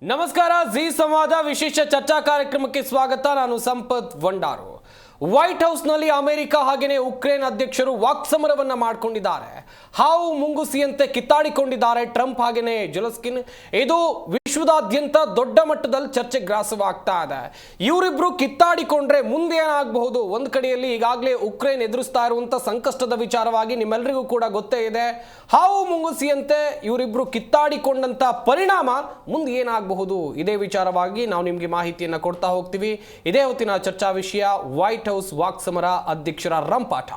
ನಮಸ್ಕಾರ ಜಿ ಸಂವಾದ ವಿಶೇಷ ಚರ್ಚಾ ಕಾರ್ಯಕ್ರಮಕ್ಕೆ ಸ್ವಾಗತ. ನಾನು ಸಂಪತ್ ವಂಡಾರು. ವೈಟ್ ಹೌಸ್ನಲ್ಲಿ ಅಮೆರಿಕ ಹಾಗೆಯೇ ಉಕ್ರೇನ್ ಅಧ್ಯಕ್ಷರು ವಾಕ್ಸಮರವನ್ನ ಮಾಡಿಕೊಂಡಿದ್ದಾರೆ. ಹಾವು ಮುಂಗುಸಿಯಂತೆ ಕಿತ್ತಾಡಿಕೊಂಡಿದ್ದಾರೆ ಟ್ರಂಪ್ ಹಾಗೆಯೇ ಜೆಲೆನ್ಸ್ಕಿ. ಇದು ವಿಶ್ವದಾದ್ಯಂತ ದೊಡ್ಡ ಮಟ್ಟದಲ್ಲಿ ಚರ್ಚೆ ಗ್ರಾಸವಾಗ್ತಾ ಇದೆ. ಇವರಿಬ್ರು ಕಿತ್ತಾಡಿಕೊಂಡ್ರೆ ಮುಂದೆ ಏನಾಗಬಹುದು? ಒಂದು ಕಡೆಯಲ್ಲಿ ಈಗಾಗಲೇ ಉಕ್ರೇನ್ ಎದುರಿಸ್ತಾ ಇರುವಂತ ಸಂಕಷ್ಟದ ವಿಚಾರವಾಗಿ ನಿಮ್ಮೆಲ್ಲರಿಗೂ ಕೂಡ ಗೊತ್ತೇ ಇದೆ. ಹಾವು ಮುಂಗುಸಿಯಂತೆ ಇವರಿಬ್ರು ಕಿತ್ತಾಡಿಕೊಂಡಂತ ಪರಿಣಾಮ ಮುಂದೆ ಏನಾಗಬಹುದು? ಇದೇ ವಿಚಾರವಾಗಿ ನಾವು ನಿಮಗೆ ಮಾಹಿತಿಯನ್ನು ಕೊಡ್ತಾ ಹೋಗ್ತೀವಿ. ಇದೇ ಹೊತ್ತಿನ ಚರ್ಚಾ ವಿಷಯ ವೈಟ್ ಹೌಸ್ ವಾಕ್ಸಮರ ಅಧ್ಯಕ್ಷರ ರಂಪಾಟ.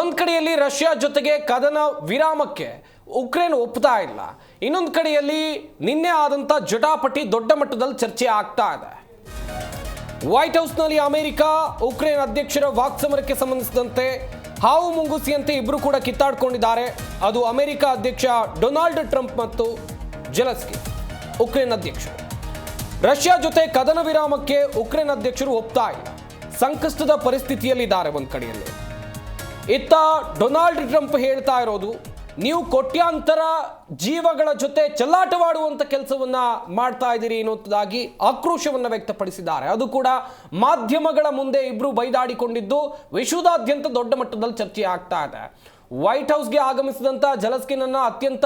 ಒಂದ್ ಕಡೆಯಲ್ಲಿ ರಷ್ಯಾ ಜೊತೆಗೆ ಕದನ ವಿರಾಮಕ್ಕೆ ಉಕ್ರೇನ್ ಒಪ್ಪುತ್ತಾ ಇಲ್ಲ. ಇನ್ನೊಂದು ಕಡೆಯಲ್ಲಿ ನಿನ್ನೆ ಆದಂತ ಜಟಾಪಟಿ ದೊಡ್ಡ ಮಟ್ಟದಲ್ಲಿ ಚರ್ಚೆ ಆಗ್ತಾ ಇದೆ. ವೈಟ್ ಹೌಸ್ನಲ್ಲಿ ಅಮೆರಿಕ ಉಕ್ರೇನ್ ಅಧ್ಯಕ್ಷರ ವಾಕ್ಸಮರಕ್ಕೆ ಸಂಬಂಧಿಸಿದಂತೆ ಹಾವು ಮುಂಗುಸಿಯಂತೆ ಇಬ್ರು ಕೂಡ ಕಿತ್ತಾಡ್ಕೊಂಡಿದ್ದಾರೆ. ಅದು ಅಮೆರಿಕ ಅಧ್ಯಕ್ಷ ಡೊನಾಲ್ಡ್ ಟ್ರಂಪ್ ಮತ್ತು ಜೆಲೆನ್ಸ್ಕಿ, ಉಕ್ರೇನ್ ಅಧ್ಯಕ್ಷರು. ರಷ್ಯಾ ಜೊತೆ ಕದನ ವಿರಾಮಕ್ಕೆ ಉಕ್ರೇನ್ ಅಧ್ಯಕ್ಷರು ಒಪ್ತಾ ಇಲ್ಲ. ಸಂಕಷ್ಟದ ಪರಿಸ್ಥಿತಿಯಲ್ಲಿದ್ದಾರೆ. ಒಂದ್ ಕಡೆಯಲ್ಲಿ ಇತ್ತ ಡೊನಾಲ್ಡ್ ಟ್ರಂಪ್ ಹೇಳ್ತಾ ಇರೋದು, ನೀವು ಕೋಟ್ಯಾಂತರ ಜೀವಗಳ ಜೊತೆ ಚೆಲ್ಲಾಟವಾಡುವಂತ ಕೆಲಸವನ್ನ ಮಾಡ್ತಾ ಇದ್ದೀರಿ ಅನ್ನೋದಾಗಿ ಆಕ್ರೋಶವನ್ನ ವ್ಯಕ್ತಪಡಿಸಿದ್ದಾರೆ. ಅದು ಕೂಡ ಮಾಧ್ಯಮಗಳ ಮುಂದೆ ಇಬ್ರು ಬೈದಾಡಿಕೊಂಡಿದ್ದು ವಿಶ್ವದಾದ್ಯಂತ ದೊಡ್ಡ ಮಟ್ಟದಲ್ಲಿ ಚರ್ಚೆ ಆಗ್ತಾ ಇದೆ. ವೈಟ್ ಹೌಸ್ಗೆ ಆಗಮಿಸಿದಂತ ಜೆಲೆನ್ಸ್ಕಿನನ್ನ ಅತ್ಯಂತ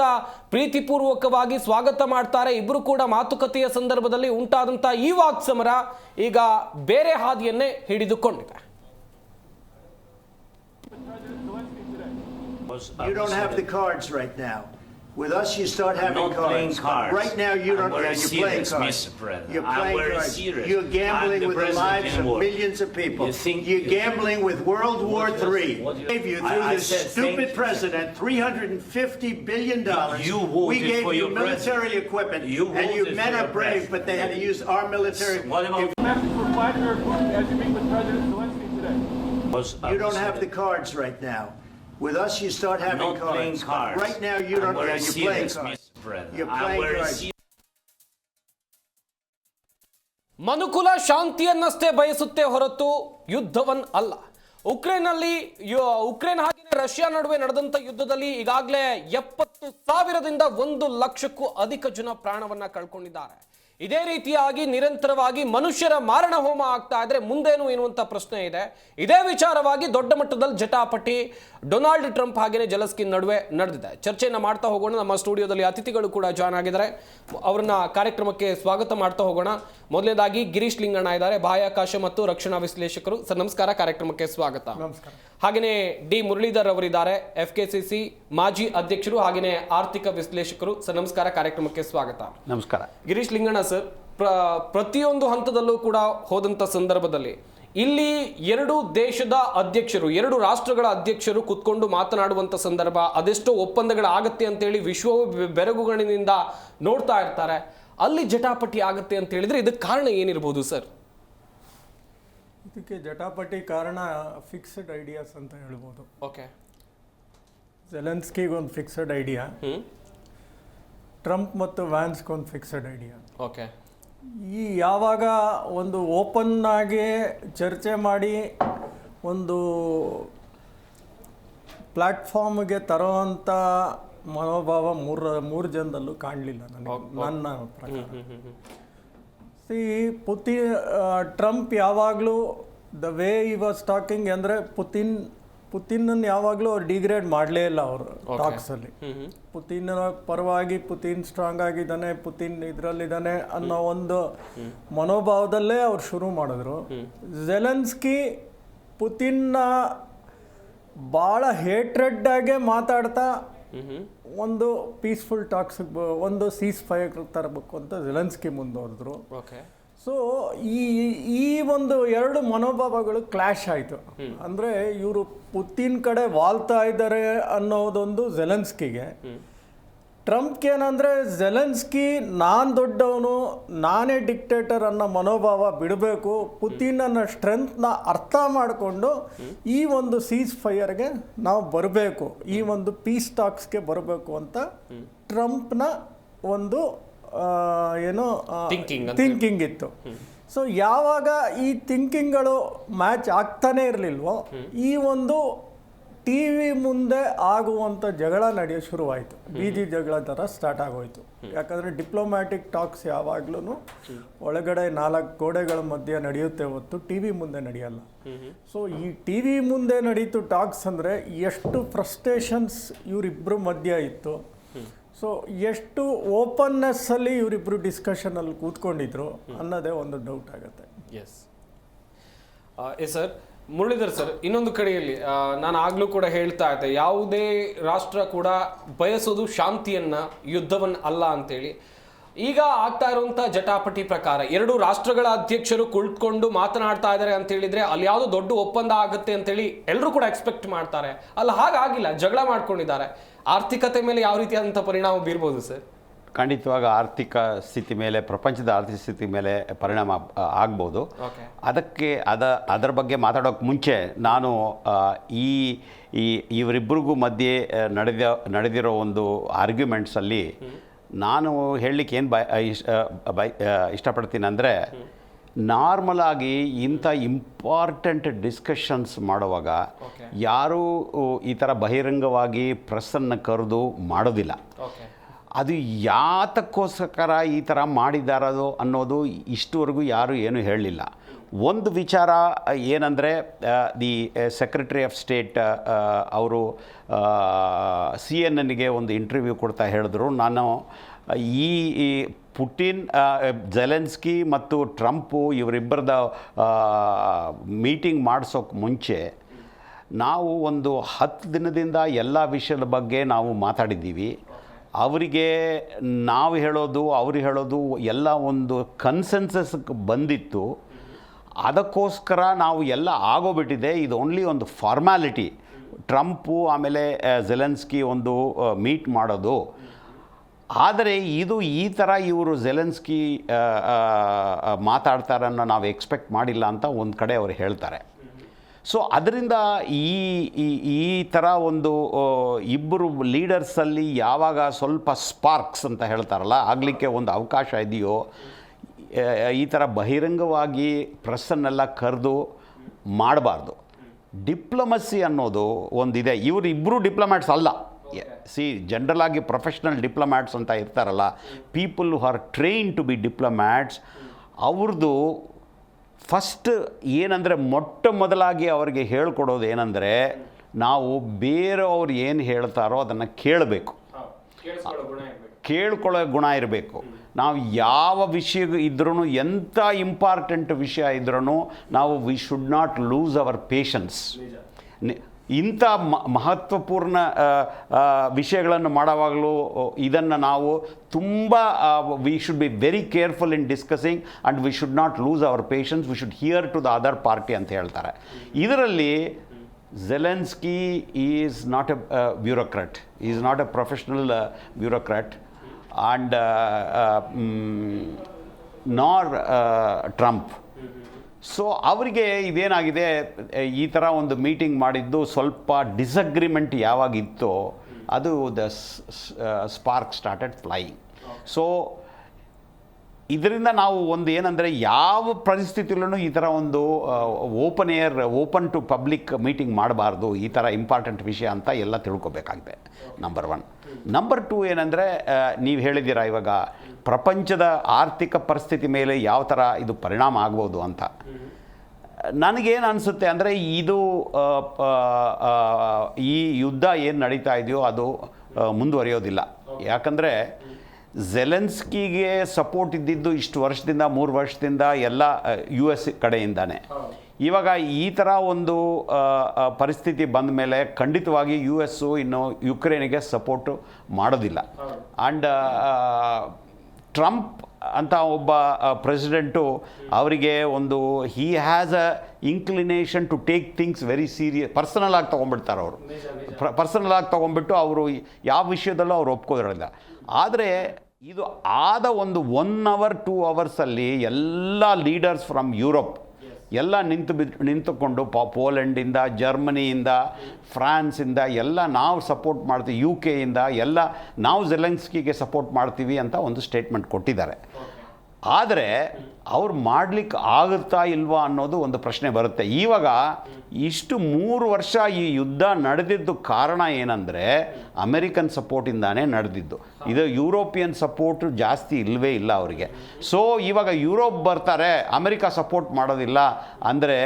ಪ್ರೀತಿಪೂರ್ವಕವಾಗಿ ಸ್ವಾಗತ ಮಾಡ್ತಾರೆ. ಇಬ್ರು ಕೂಡ ಮಾತುಕತೆಯ ಸಂದರ್ಭದಲ್ಲಿ ಉಂಟಾದಂತ ಈ ವಾಕ್ಸಮರ ಈಗ ಬೇರೆ ಹಾದಿಯನ್ನೇ ಹಿಡಿದುಕೊಂಡಿದೆ. You don't have the cards right now. With us, you start having cards. Right now, you don't. Yeah, you're playing cards. You're playing cards. You're gambling with the lives of millions of people. You're gambling with World War III. Gave you through this stupid president $350 billion. We gave you military equipment, and you men are brave, but they had to use our military. Message for Vladimir Putin as you meet with President Zelensky today. You don't have the cards right now. With us, you start having cards. Right now, you don't. Yeah, you're playing cards. You're playing cards. ಮನುಕುಲ ಶಾಂತಿಯನ್ನಷ್ಟೇ ಬಯಸುತ್ತೆ ಹೊರತು ಯುದ್ಧವನ್ನ ಅಲ್ಲ. Ukraine ಹಾಗೆಯೇ Russia ನಡುವೆ ನಡೆದಂತ ಯುದ್ಧದಲ್ಲಿ ಈಗಾಗಲೇ 70,000ದಿಂದ 1,00,000ಕ್ಕೂ ಅಧಿಕ ಜನ ಪ್ರಾಣವನ್ನ ಕಳ್ಕೊಂಡಿದ್ದಾರೆ. ಇದೇ ರೀತಿಯಾಗಿ ನಿರಂತರವಾಗಿ ಮನುಷ್ಯರ ಮಾರಣ ಹೋಮ ಆಗ್ತಾ ಇದ್ರೆ ಮುಂದೇನು ಎನ್ನುವಂತ ಪ್ರಶ್ನೆ ಇದೆ. ಇದೇ ವಿಚಾರವಾಗಿ ದೊಡ್ಡ ಮಟ್ಟದಲ್ಲಿ ಜಟಾಪಟಿ ಡೊನಾಲ್ಡ್ ಟ್ರಂಪ್ ಹಾಗೆಯೇ ಜೆಲೆನ್ಸ್ಕಿ ನಡುವೆ ನಡೆದಿದೆ. ಚರ್ಚೆಯನ್ನ ಮಾಡ್ತಾ ಹೋಗೋಣ. ನಮ್ಮ ಸ್ಟುಡಿಯೋದಲ್ಲಿ ಅತಿಥಿಗಳು ಕೂಡ ಜಾಯ್ನ್ ಆಗಿದ್ದಾರೆ. ಅವರನ್ನ ಕಾರ್ಯಕ್ರಮಕ್ಕೆ ಸ್ವಾಗತ ಮಾಡ್ತಾ ಹೋಗೋಣ. ಮೊದಲನೇದಾಗಿ ಗಿರೀಶ್ ಲಿಂಗಣ್ಣ ಇದ್ದಾರೆ, ಬಾಹ್ಯಾಕಾಶ ಮತ್ತು ರಕ್ಷಣಾ ವಿಶ್ಲೇಷಕರು. ಸರ್ ನಮಸ್ಕಾರ, ಕಾರ್ಯಕ್ರಮಕ್ಕೆ ಸ್ವಾಗತ. ನಮಸ್ಕಾರ. ಹಾಗೆಯೇ ಡಿ ಮುರಳೀಧರ್ ಅವರಿದ್ದಾರೆ, FKCC ಮಾಜಿ ಅಧ್ಯಕ್ಷರು ಹಾಗೆಯೇ ಆರ್ಥಿಕ ವಿಶ್ಲೇಷಕರು. ಸರ್ ನಮಸ್ಕಾರ, ಕಾರ್ಯಕ್ರಮಕ್ಕೆ ಸ್ವಾಗತ. ನಮಸ್ಕಾರ. ಗಿರೀಶ್ ಲಿಂಗಣ್ಣ ಸರ್, ಪ್ರತಿಯೊಂದು ಹಂತದಲ್ಲೂ ಕೂಡ ಹೋದಂತ ಸಂದರ್ಭದಲ್ಲಿ ಇಲ್ಲಿ ಎರಡು ದೇಶದ ಅಧ್ಯಕ್ಷರು, ಎರಡು ರಾಷ್ಟ್ರಗಳ ಅಧ್ಯಕ್ಷರು ಕುತ್ಕೊಂಡು ಮಾತನಾಡುವಂತ ಸಂದರ್ಭ, ಅದೆಷ್ಟೋ ಒಪ್ಪಂದಗಳಾಗತ್ತೆ ಅಂತೇಳಿ ವಿಶ್ವವು ಬೆರಗುಗಳಿಂದ ನೋಡ್ತಾ ಇರ್ತಾರೆ. ಅಲ್ಲಿ ಜಟಾಪಟಿ ಆಗತ್ತೆ ಅಂತ ಹೇಳಿದ್ರೆ ಇದಕ್ಕೆ ಕಾರಣ ಏನಿರ್ಬೋದು ಸರ್? ಇದಕ್ಕೆ ಜಟಾಪಟಿ ಕಾರಣ ಫಿಕ್ಸ್ಡ್ ಐಡಿಯಾಸ್ ಅಂತ ಹೇಳ್ಬೋದು. ಓಕೆ. ಜೆಲೆನ್ಸ್ಕಿಗೆ ಒಂದು ಫಿಕ್ಸ್ಡ್ ಐಡಿಯಾ, ಟ್ರಂಪ್ ಮತ್ತು ವ್ಯಾನ್ಸ್ಗೆ ಒಂದು ಫಿಕ್ಸ್ಡ್ ಐಡಿಯಾ. ಓಕೆ. ಈ ಯಾವಾಗ ಒಂದು ಓಪನ್ ಆಗಿ ಚರ್ಚೆ ಮಾಡಿ ಒಂದು ಪ್ಲ್ಯಾಟ್ಫಾರ್ಮ್ಗೆ ತರೋವಂಥ ಮನೋಭಾವ ಮೂರು ಜನದಲ್ಲೂ ಕಾಣಲಿಲ್ಲ ನನಗೆ, ನನ್ನ ಪ್ರಕಾರ. ಟ್ರಂಪ್ ಯಾವಾಗಲೂ ದ ವೇ ಈ ವಾಸ್ ಟಾಕಿಂಗ್ ಅಂದರೆ ಪುತಿನ್ನನ್ನು ಯಾವಾಗಲೂ ಅವ್ರು ಡಿಗ್ರೇಡ್ ಮಾಡಲೇ ಇಲ್ಲ ಅವರು ಟಾಕ್ಸಲ್ಲಿ. ಪುತಿನ್ ಪರವಾಗಿ ಪುತಿನ್ ಸ್ಟ್ರಾಂಗ್ ಆಗಿದ್ದಾನೆ, ಪುತಿನ್ ಇದರಲ್ಲಿದ್ದಾನೆ ಅನ್ನೋ ಒಂದು ಮನೋಭಾವದಲ್ಲೇ ಅವ್ರು ಶುರು ಮಾಡಿದ್ರು. ಜೆಲೆನ್ಸ್ಕಿ ಪುತಿನ್ನ ಭಾಳ ಹೇಟ್ರೆಡ್ ಆಗೇ ಮಾತಾಡ್ತಾ ಒಂದು ಪೀಸ್ಫುಲ್ ಟಾಕ್ಸ್ಗೆ ಒಂದು ಸೀಸ್ ಫೈರ್ ತರಬೇಕು ಅಂತ ಜೆಲೆನ್ಸ್ಕಿ ಮುಂದುವರೆದ್ರು. ಸೊ ಈ ಒಂದು ಎರಡು ಮನೋಭಾವಗಳು ಕ್ಲಾಶ್ ಆಯಿತು. ಅಂದರೆ ಇವರು ಪುತಿನ್ ಕಡೆ ವಾಲ್ತಾ ಇದ್ದಾರೆ ಅನ್ನೋದೊಂದು ಜೆಲೆನ್ಸ್ಕಿಗೆ. ಟ್ರಂಪ್ಗೆ ಏನಂದರೆ ಜೆಲೆನ್ಸ್ಕಿ ನಾನು ದೊಡ್ಡವನು, ನಾನೇ ಡಿಕ್ಟೇಟರ್ ಅನ್ನೋ ಮನೋಭಾವ ಬಿಡಬೇಕು, ಪುತಿನ್ನ ಸ್ಟ್ರೆಂತ್ನ ಅರ್ಥ ಮಾಡಿಕೊಂಡು ಈ ಒಂದು ಸೀಸ್ ಫೈರ್ಗೆ ನಾವು ಬರಬೇಕು, ಈ ಒಂದು ಪೀಸ್ ಟಾಕ್ಸ್ಗೆ ಬರಬೇಕು ಅಂತ ಟ್ರಂಪ್ನ ಒಂದು ಏನೋ ಥಿಂಕಿಂಗ್ ಇತ್ತು. ಸೊ ಯಾವಾಗ ಈ ಥಿಂಕಿಂಗ್ಗಳು ಮ್ಯಾಚ್ ಆಗ್ತಾನೆ ಇರಲಿಲ್ವೋ ಈ ಒಂದು ಟಿ ವಿ ಮುಂದೆ ಆಗುವಂಥ ಜಗಳ ನಡೆಯೋ ಶುರುವಾಯಿತು. ಬೀದಿ ಜಗಳ ಥರ ಸ್ಟಾರ್ಟ್ ಆಗೋಯ್ತು. ಯಾಕಂದರೆ ಡಿಪ್ಲೊಮ್ಯಾಟಿಕ್ ಟಾಕ್ಸ್ ಯಾವಾಗ್ಲೂ ಒಳಗಡೆ 4 ಗೋಡೆಗಳ ಮಧ್ಯೆ ನಡೆಯುತ್ತೆ ಹೊತ್ತು ಟಿ ವಿ ಮುಂದೆ ನಡೆಯಲ್ಲ. ಸೊ ಈ ಟಿ ವಿ ಮುಂದೆ ನಡೀತು ಟಾಕ್ಸ್ ಅಂದರೆ ಎಷ್ಟು ಫ್ರಸ್ಟ್ರೇಷನ್ಸ್ ಇವರಿಬ್ಬರು ಮಧ್ಯ ಇತ್ತು. ಸೊ ಎಷ್ಟು ಓಪನ್ನೆಸ್ಸಲ್ಲಿ ಇವರಿಬ್ಬರು ಡಿಸ್ಕಷನಲ್ಲಿ ಕೂತ್ಕೊಂಡಿದ್ರು ಅನ್ನೋದೇ ಒಂದು ಡೌಟ್ ಆಗುತ್ತೆ. Yes sir. ಮುರಳೀಧರ್ ಸರ್, ಇನ್ನೊಂದು ಕಡೆಯಲ್ಲಿ ನಾನು ಆಗ್ಲೂ ಕೂಡ ಹೇಳ್ತಾ ಇದ್ದೆ, ಯಾವುದೇ ರಾಷ್ಟ್ರ ಕೂಡ ಬಯಸೋದು ಶಾಂತಿಯನ್ನ, ಯುದ್ಧವನ್ನ ಅಲ್ಲ ಅಂತೇಳಿ. ಈಗ ಆಗ್ತಾ ಇರುವಂಥ ಜಟಾಪಟಿ ಪ್ರಕಾರ 2 ರಾಷ್ಟ್ರಗಳ ಅಧ್ಯಕ್ಷರು ಕುಳಿತುಕೊಂಡು ಮಾತನಾಡ್ತಾ ಇದ್ದಾರೆ ಅಂತ ಹೇಳಿದ್ರೆ ಅಲ್ಲಿ ಯಾವುದೋ ದೊಡ್ಡ ಒಪ್ಪಂದ ಆಗುತ್ತೆ ಅಂತೇಳಿ ಎಲ್ಲರೂ ಕೂಡ ಎಕ್ಸ್ಪೆಕ್ಟ್ ಮಾಡ್ತಾರೆ. ಅಲ್ಲಿ ಹಾಗಾಗಿಲ್ಲ, ಜಗಳ ಮಾಡ್ಕೊಂಡಿದ್ದಾರೆ. ಆರ್ಥಿಕತೆ ಮೇಲೆ ಯಾವ ರೀತಿಯಾದಂಥ ಪರಿಣಾಮ ಬೀರ್ಬೋದು ಸರ್? ಖಂಡಿತವಾಗ ಆರ್ಥಿಕ ಸ್ಥಿತಿ ಮೇಲೆ, ಪ್ರಪಂಚದ ಆರ್ಥಿಕ ಸ್ಥಿತಿ ಮೇಲೆ ಪರಿಣಾಮ ಆಗ್ಬೋದು. ಅದಕ್ಕೆ ಅದರ ಬಗ್ಗೆ ಮಾತಾಡೋಕ್ಕೆ ಮುಂಚೆ ನಾನು ಇವರಿಬ್ಬರಿಗೂ ಮಧ್ಯೆ ನಡೆದಿರೋ ಒಂದು ಆರ್ಗ್ಯುಮೆಂಟ್ಸಲ್ಲಿ ನಾನು ಹೇಳಲಿಕ್ಕೆ ಏನು ಇಷ್ಟಪಡ್ತೀನಿ ಅಂದರೆ, ನಾರ್ಮಲ್ ಆಗಿ ಇಂಥ ಇಂಪಾರ್ಟೆಂಟ್ ಡಿಸ್ಕಷನ್ಸ್ ಮಾಡುವಾಗ ಯಾರೂ ಈ ಥರ ಬಹಿರಂಗವಾಗಿ ಪ್ರೆಸ್ಸನ್ನು ಕರೆದು ಮಾಡೋದಿಲ್ಲ. ಅದು ಯಾತಕ್ಕೋಸ್ಕರ ಈ ಥರ ಮಾಡಿದಾರದು ಅನ್ನೋದು ಇಷ್ಟುವರೆಗೂ ಯಾರೂ ಏನೂ ಹೇಳಲಿಲ್ಲ. ಒಂದು ವಿಚಾರ ಏನಂದರೆ, ದಿ ಸೆಕ್ರೆಟರಿ ಆಫ್ ಸ್ಟೇಟ್ ಅವರು CNN ಒಂದು ಇಂಟರ್ವ್ಯೂ ಕೊಡ್ತಾ ಹೇಳಿದ್ರು, ನಾನು ಈ ಪುಟಿನ್, ಜೆಲೆನ್ಸ್ಕಿ ಮತ್ತು ಟ್ರಂಪು ಇವರಿಬ್ಬರದ ಮೀಟಿಂಗ್ ಮಾಡಿಸೋಕ್ಕೆ ಮುಂಚೆ ನಾವು ಒಂದು 10 ದಿನದಿಂದ ಎಲ್ಲ ವಿಷಯದ ಬಗ್ಗೆ ನಾವು ಮಾತಾಡಿದ್ದೀವಿ. ಅವರಿಗೆ ನಾವು ಹೇಳೋದು ಅವರು ಹೇಳೋದು ಎಲ್ಲ ಒಂದು ಕನ್ಸೆನ್ಸಸ್ಗೆ ಬಂದಿತ್ತು. ಅದಕ್ಕೋಸ್ಕರ ನಾವು ಎಲ್ಲ ಆಗೋಗ್ಬಿಟ್ಟಿದೆ. ಇದು ಓನ್ಲಿ ಒಂದು ಫಾರ್ಮ್ಯಾಲಿಟಿ, ಟ್ರಂಪು ಆಮೇಲೆ ಜೆಲೆನ್ಸ್ಕಿ ಒಂದು ಮೀಟ್ ಮಾಡೋದು. ಆದರೆ ಇದು ಈ ಥರ ಇವರು ಜೆಲೆನ್ಸ್ಕಿ ಮಾತಾಡ್ತಾರನ್ನು ನಾವು ಎಕ್ಸ್ಪೆಕ್ಟ್ ಮಾಡಿಲ್ಲ ಅಂತ ಒಂದು ಕಡೆ ಅವರು ಹೇಳ್ತಾರೆ. ಸೊ ಅದರಿಂದ ಈ ಥರ ಒಂದು ಇಬ್ಬರು ಲೀಡರ್ಸಲ್ಲಿ ಯಾವಾಗ ಸ್ವಲ್ಪ ಸ್ಪಾರ್ಕ್ಸ್ ಅಂತ ಹೇಳ್ತಾರಲ್ಲ, ಆಗಲಿಕ್ಕೆ ಒಂದು ಅವಕಾಶ ಇದೆಯೋ, ಈ ಥರ ಬಹಿರಂಗವಾಗಿ ಪ್ರೆಸ್ಸನ್ನೆಲ್ಲ ಕರೆದು ಮಾಡಬಾರ್ದು. ಡಿಪ್ಲೊಮಸಿ ಅನ್ನೋದು ಒಂದಿದೆ. ಇಬ್ಬರು ಡಿಪ್ಲೊಮ್ಯಾಟ್ಸ್ ಅಲ್ಲ. ಜನರಲ್ ಆಗಿ ಪ್ರೊಫೆಷ್ನಲ್ ಡಿಪ್ಲೊಮ್ಯಾಟ್ಸ್ ಅಂತ ಇರ್ತಾರಲ್ಲ, people who are train to be diplomats, ಅವ್ರದ್ದು ಫಸ್ಟ್ ಏನಂದರೆ ಮೊದಲಾಗಿ ಅವರಿಗೆ ಹೇಳ್ಕೊಡೋದು ಏನಂದರೆ, ನಾವು ಬೇರೆಯವ್ರು ಏನು ಹೇಳ್ತಾರೋ ಅದನ್ನು ಕೇಳಬೇಕು, ಕೇಳ್ಕೊಳ್ಳೋ ಗುಣ ಇರಬೇಕು. ನಾವು ಯಾವ ವಿಷಯ ಇದ್ರೂ, ಎಂಥ ಇಂಪಾರ್ಟೆಂಟ್ ವಿಷಯ ಇದ್ರೂ ನಾವು we should not lose our patience. ಇಂಥ ಮಹತ್ವಪೂರ್ಣ ವಿಷಯಗಳನ್ನು ಮಾಡುವಾಗಲೂ ಇದನ್ನು ನಾವು ತುಂಬ we should be very careful in discussing and we should not lose our patience, we should hear to the other party ಅಂತ ಹೇಳ್ತಾರೆ. ಇದರಲ್ಲಿ Zelensky is not a bureaucrat, is not a professional bureaucrat, and nor Trump. So ಅವರಿಗೆ ಇದೇನಾಗಿದೆ, ಈ ಥರ ಒಂದು meeting ಮಾಡಿದ್ದು ಸ್ವಲ್ಪ ಡಿಸಗ್ರಿಮೆಂಟ್ ಯಾವಾಗಿತ್ತೋ ಅದು the spark started flying. So ಇದರಿಂದ ನಾವು ಒಂದು ಏನಂದರೆ, ಯಾವ ಪರಿಸ್ಥಿತಿಯಲ್ಲೂ ಈ ಥರ ಒಂದು ಓಪನ್ ಟು ಪಬ್ಲಿಕ್ ಮೀಟಿಂಗ್ ಮಾಡಬಾರ್ದು, ಈ ಥರ ಇಂಪಾರ್ಟೆಂಟ್ ವಿಷಯ ಅಂತ ಎಲ್ಲ ತಿಳ್ಕೊಬೇಕಾಗಿದೆ. ನಂಬರ್ 1. ನಂಬರ್ 2 ಏನಂದರೆ, ನೀವು ಹೇಳಿದ್ದೀರಾ ಇವಾಗ ಪ್ರಪಂಚದ ಆರ್ಥಿಕ ಪರಿಸ್ಥಿತಿ ಮೇಲೆ ಯಾವ ಥರ ಇದು ಪರಿಣಾಮ ಆಗ್ಬೋದು ಅಂತ. ನನಗೇನು ಅನಿಸುತ್ತೆ ಅಂದರೆ, ಇದು ಈ ಯುದ್ಧ ಏನು ನಡೀತಾ ಇದೆಯೋ ಅದು ಮುಂದುವರಿಯೋದಿಲ್ಲ. ಯಾಕಂದರೆ ಜೆಲೆನ್ಸ್ಕಿಗೆ ಸಪೋರ್ಟ್ ಇದ್ದಿದ್ದು ಇಷ್ಟು ವರ್ಷದಿಂದ, 3 ವರ್ಷದಿಂದ ಎಲ್ಲ US ಕಡೆಯಿಂದಾನೆ. ಇವಾಗ ಈ ಥರ ಒಂದು ಪರಿಸ್ಥಿತಿ ಬಂದ ಮೇಲೆ ಖಂಡಿತವಾಗಿ US ಇನ್ನು ಯುಕ್ರೇನಿಗೆ ಸಪೋರ್ಟು ಮಾಡೋದಿಲ್ಲ. ಆ್ಯಂಡ್ ಟ್ರಂಪ್ ಅಂತ ಒಬ್ಬ ಪ್ರೆಸಿಡೆಂಟು, ಅವರಿಗೆ ಒಂದು he has a inclination to take things very serious, personal ಆಗಿ ತೊಗೊಂಡ್ಬಿಡ್ತಾರೆ ಅವರು. ಪರ್ಸನಲ್ ಆಗಿ ತೊಗೊಂಡ್ಬಿಟ್ಟು ಅವರು ಯಾವ ವಿಷಯದಲ್ಲೂ ಅವ್ರು ಒಪ್ಕೋದಿರಲಿಲ್ಲ. ಆದರೆ ಇದು ಆದ ಒಂದು 1 hour 2 hours ಎಲ್ಲ ಲೀಡರ್ಸ್ ಫ್ರಮ್ ಯುರೋಪ್ ಎಲ್ಲ ನಿಂತುಕೊಂಡು ಪೋಲೆಂಡಿಂದ, ಜರ್ಮನಿಯಿಂದ, ಫ್ರಾನ್ಸಿಂದ ಎಲ್ಲ ನಾವು ಸಪೋರ್ಟ್ ಮಾಡ್ತೀವಿ, UK ಇಂದ ಎಲ್ಲ ನಾವು ಜೆಲೆನ್ಸ್ಕಿಗೆ ಸಪೋರ್ಟ್ ಮಾಡ್ತೀವಿ ಅಂತ ಒಂದು ಸ್ಟೇಟ್ಮೆಂಟ್ ಕೊಟ್ಟಿದ್ದಾರೆ. ಆದರೆ ಅವ್ರು ಮಾಡಲಿಕ್ಕೆ ಆಗುತ್ತಾ ಇಲ್ವಾ ಅನ್ನೋದು ಒಂದು ಪ್ರಶ್ನೆ ಬರುತ್ತೆ. ಇವಾಗ ಇಷ್ಟು 3 ವರ್ಷ ಈ ಯುದ್ಧ ನಡೆದಿದ್ದು ಕಾರಣ ಏನಂದರೆ ಅಮೆರಿಕನ್ ಸಪೋರ್ಟಿಂದಾನೇ ನಡೆದಿದ್ದು. ಇದು ಯುರೋಪಿಯನ್ ಸಪೋರ್ಟ್ ಜಾಸ್ತಿ ಇಲ್ಲವೇ ಇಲ್ಲ ಅವರಿಗೆ. ಸೊ ಇವಾಗ ಯುರೋಪ್ ಬರ್ತಾರೆ, ಅಮೆರಿಕ ಸಪೋರ್ಟ್ ಮಾಡೋದಿಲ್ಲ ಅಂದರೆ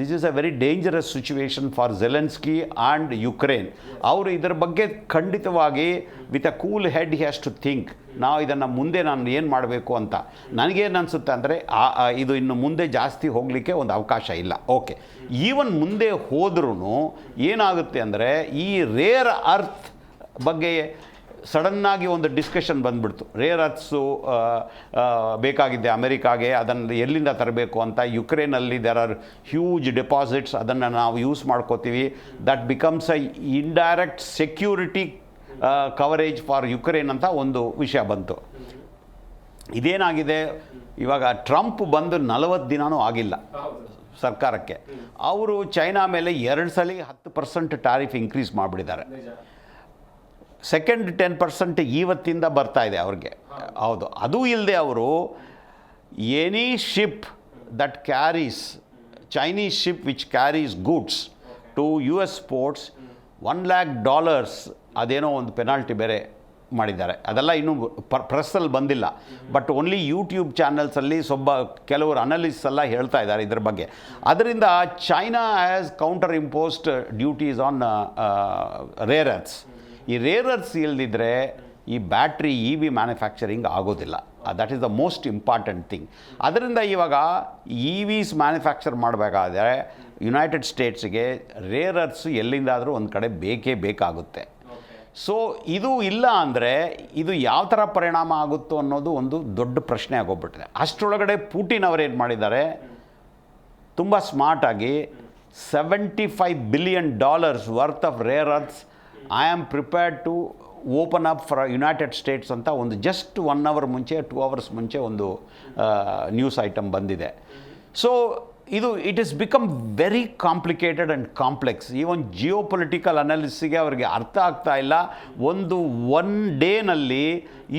this is a very dangerous situation for Zelensky and Ukraine. ಅವರು ಇದರ ಬಗ್ಗೆ ಖಂಡಿತವಾಗಿ with a cool head he has to think, ನಾವು ಇದನ್ನು ಮುಂದೆ ನಾನು ಏನು ಮಾಡಬೇಕು ಅಂತ. ನನಗೇನು ಅನಿಸುತ್ತೆ ಅಂದರೆ ಇದು ಇನ್ನು ಮುಂದೆ ಜಾಸ್ತಿ ಹೋಗಲಿಕ್ಕೆ ಒಂದು ಅವಕಾಶ ಇಲ್ಲ. ಓಕೆ, ಈವನ್ ಮುಂದೆ ಹೋದ್ರೂ ಏನಾಗುತ್ತೆ ಅಂದರೆ ಈ ರೇರ್ ಅರ್ತ್ ಬಗ್ಗೆ ಸಡನ್ನಾಗಿ ಒಂದು ಡಿಸ್ಕಷನ್ ಬಂದ್ಬಿಡ್ತು. ರೇರ್ ಅರ್ಥ್ಸು ಬೇಕಾಗಿದ್ದೆ ಅಮೆರಿಕಾಗೆ, ಅದನ್ನು ಎಲ್ಲಿಂದ ತರಬೇಕು ಅಂತ. ಯುಕ್ರೇನಲ್ಲಿ ದೇರ್ ಆರ್ ಹ್ಯೂಜ್ ಡೆಪಾಸಿಟ್ಸ್, ಅದನ್ನು ನಾವು ಯೂಸ್ ಮಾಡ್ಕೋತೀವಿ. That becomes a indirect security coverage for Ukraine ಅಂತ ಒಂದು ವಿಷಯ ಬಂತು. ಇದೇನಾಗಿದೆ, ಇವಾಗ ಟ್ರಂಪ್ ಬಂದು 40 ದಿನವೂ ಆಗಿಲ್ಲ ಸರ್ಕಾರಕ್ಕೆ. ಅವರು ಚೈನಾ ಮೇಲೆ 2 ಸಲ 10% ಟ್ಯಾರಿಫ್ ಇನ್ಕ್ರೀಸ್ ಮಾಡಿಬಿಟ್ಟಿದ್ದಾರೆ. ಸೆಕೆಂಡ್ 10% ಇವತ್ತಿಂದ ಬರ್ತಾ ಇದೆ ಅವ್ರಿಗೆ. ಹೌದು, ಅದು ಇಲ್ಲದೆ ಅವರು any ship that carries, Chinese ship which carries goods to US ports $1,00,000 ಅದೇನೋ ಒಂದು ಪೆನಾಲ್ಟಿ ಬೇರೆ ಮಾಡಿದ್ದಾರೆ. ಅದೆಲ್ಲ ಇನ್ನೂ ಪ್ರೆಸ್ಸಲ್ಲಿ ಬಂದಿಲ್ಲ, ಬಟ್ ಓನ್ಲಿ ಯೂಟ್ಯೂಬ್ ಚಾನಲ್ಸಲ್ಲಿ ಕೆಲವರು ಅನಲಿಸ್ಟ್ ಎಲ್ಲ ಹೇಳ್ತಾ ಇದ್ದಾರೆ ಇದ್ರ ಬಗ್ಗೆ. ಅದರಿಂದ China has counter imposed duties on rare earths. ಈ ರೇರ್ ಅರ್ಥ್ಸ್ ಇಲ್ದಿದ್ರೆ ಈ ಬ್ಯಾಟ್ರಿ EV ಮ್ಯಾನುಫ್ಯಾಕ್ಚರಿಂಗ್ ಆಗೋದಿಲ್ಲ. That is the most important thing. ಅದರಿಂದ ಇವಾಗ EVs ಮ್ಯಾನುಫ್ಯಾಕ್ಚರ್ ಮಾಡಬೇಕಾದ್ರೆ ಯುನೈಟೆಡ್ ಸ್ಟೇಟ್ಸ್ಗೆ ರೇರ್ ಅರ್ಥ್ಸು ಎಲ್ಲಿಂದಾದರೂ ಒಂದು ಕಡೆ ಬೇಕೇ ಬೇಕಾಗುತ್ತೆ. ಸೊ ಇದು ಇಲ್ಲ ಅಂದರೆ ಇದು ಯಾವ ಥರ ಪರಿಣಾಮ ಆಗುತ್ತೋ ಅನ್ನೋದು ಒಂದು ದೊಡ್ಡ ಪ್ರಶ್ನೆ ಆಗೋಗ್ಬಿಟ್ಟಿದೆ. ಅಷ್ಟರೊಳಗಡೆ ಪುಟಿನ್ ಅವರೇನು ಮಾಡಿದ್ದಾರೆ, ತುಂಬ ಸ್ಮಾರ್ಟಾಗಿ $75 billion worth of rare earths I am prepared to open up for United States ಅಂತ ಒಂದು ಜಸ್ಟ್ 1 hour ಮುಂಚೆ 2 hours ಮುಂಚೆ ಒಂದು ನ್ಯೂಸ್ ಐಟಮ್ ಬಂದಿದೆ. ಸೊ ಇದು it is become very complicated and complex. Even geo political ಅನಾಲಿಸಿಸ್ಗೆ ಅವ್ರಿಗೆ ಅರ್ಥ ಆಗ್ತಾ ಇಲ್ಲ. ಒನ್ ಡೇನಲ್ಲಿ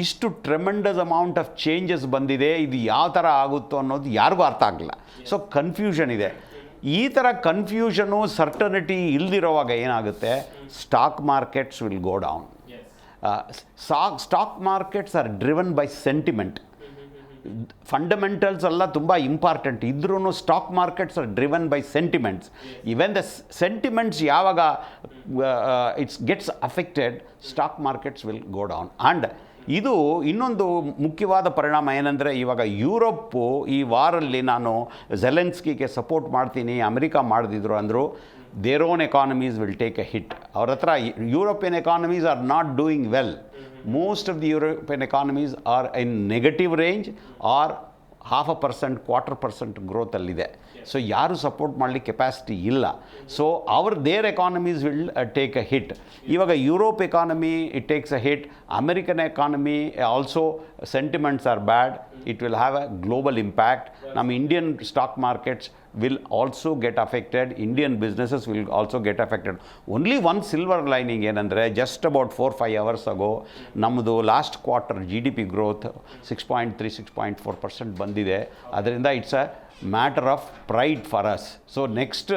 ಇಷ್ಟು ಟ್ರೆಮೆಂಡಸ್ ಅಮೌಂಟ್ ಆಫ್ ಚೇಂಜಸ್ ಬಂದಿದೆ, ಇದು ಯಾವ ಥರ ಆಗುತ್ತೋ ಅನ್ನೋದು ಯಾರಿಗೂ ಅರ್ಥ ಆಗಲ್ಲ. ಸೊ ಕನ್ಫ್ಯೂಷನ್ ಇದೆ. ಈ ಥರ ಕನ್ಫ್ಯೂಷನು ಸರ್ಟನಿಟಿ ಇಲ್ದಿರೋವಾಗ ಏನಾಗುತ್ತೆ, stock markets will go down. Stock markets are driven by sentiment. Fundamentals ಎಲ್ಲ ತುಂಬ ಇಂಪಾರ್ಟೆಂಟ್ ಇದ್ರೂ stock markets are driven by sentiments. Even the sentiments ಯಾವಾಗ it's gets affected, stock markets will go down. And ಇದು ಇನ್ನೊಂದು ಮುಖ್ಯವಾದ ಪರಿಣಾಮ ಏನಂದರೆ, ಇವಾಗ ಯುರೋಪು ಈ ವಾರಲ್ಲಿ ನಾನು ಝೆಲೆನ್ಸ್ಕಿಗೆ ಸಪೋರ್ಟ್ ಮಾಡ್ತೀನಿ ಅಮೆರಿಕ ಮಾಡಿದ್ರು ಅಂದರು, their own economies will take a hit. ಅವ್ರ ಹತ್ರ European economies are not doing well. Most of the European economies are in negative range or 0.5%, 1/4% growth ಅಲ್ಲಿದೆ. ಸೊ ಯಾರು ಸಪೋರ್ಟ್ ಮಾಡಲಿಕ್ಕೆ ಕೆಪಾಸಿಟಿ ಇಲ್ಲ. So their economies will take a hit. ಇವಾಗ Europe economy it takes a hit. American economy also sentiments are bad. It will have a global impact. ನಮ್ಮ Indian stock markets will also get affected. Indian businesses will also get affected. Only one silver lining ಏನಂದರೆ, just about 4-5 hours ago ನಮ್ಮದು last quarter GDP growth 6.3, 6.4% ಬಂದಿದೆ. ಅದರಿಂದ it's a matter of pride for us. So next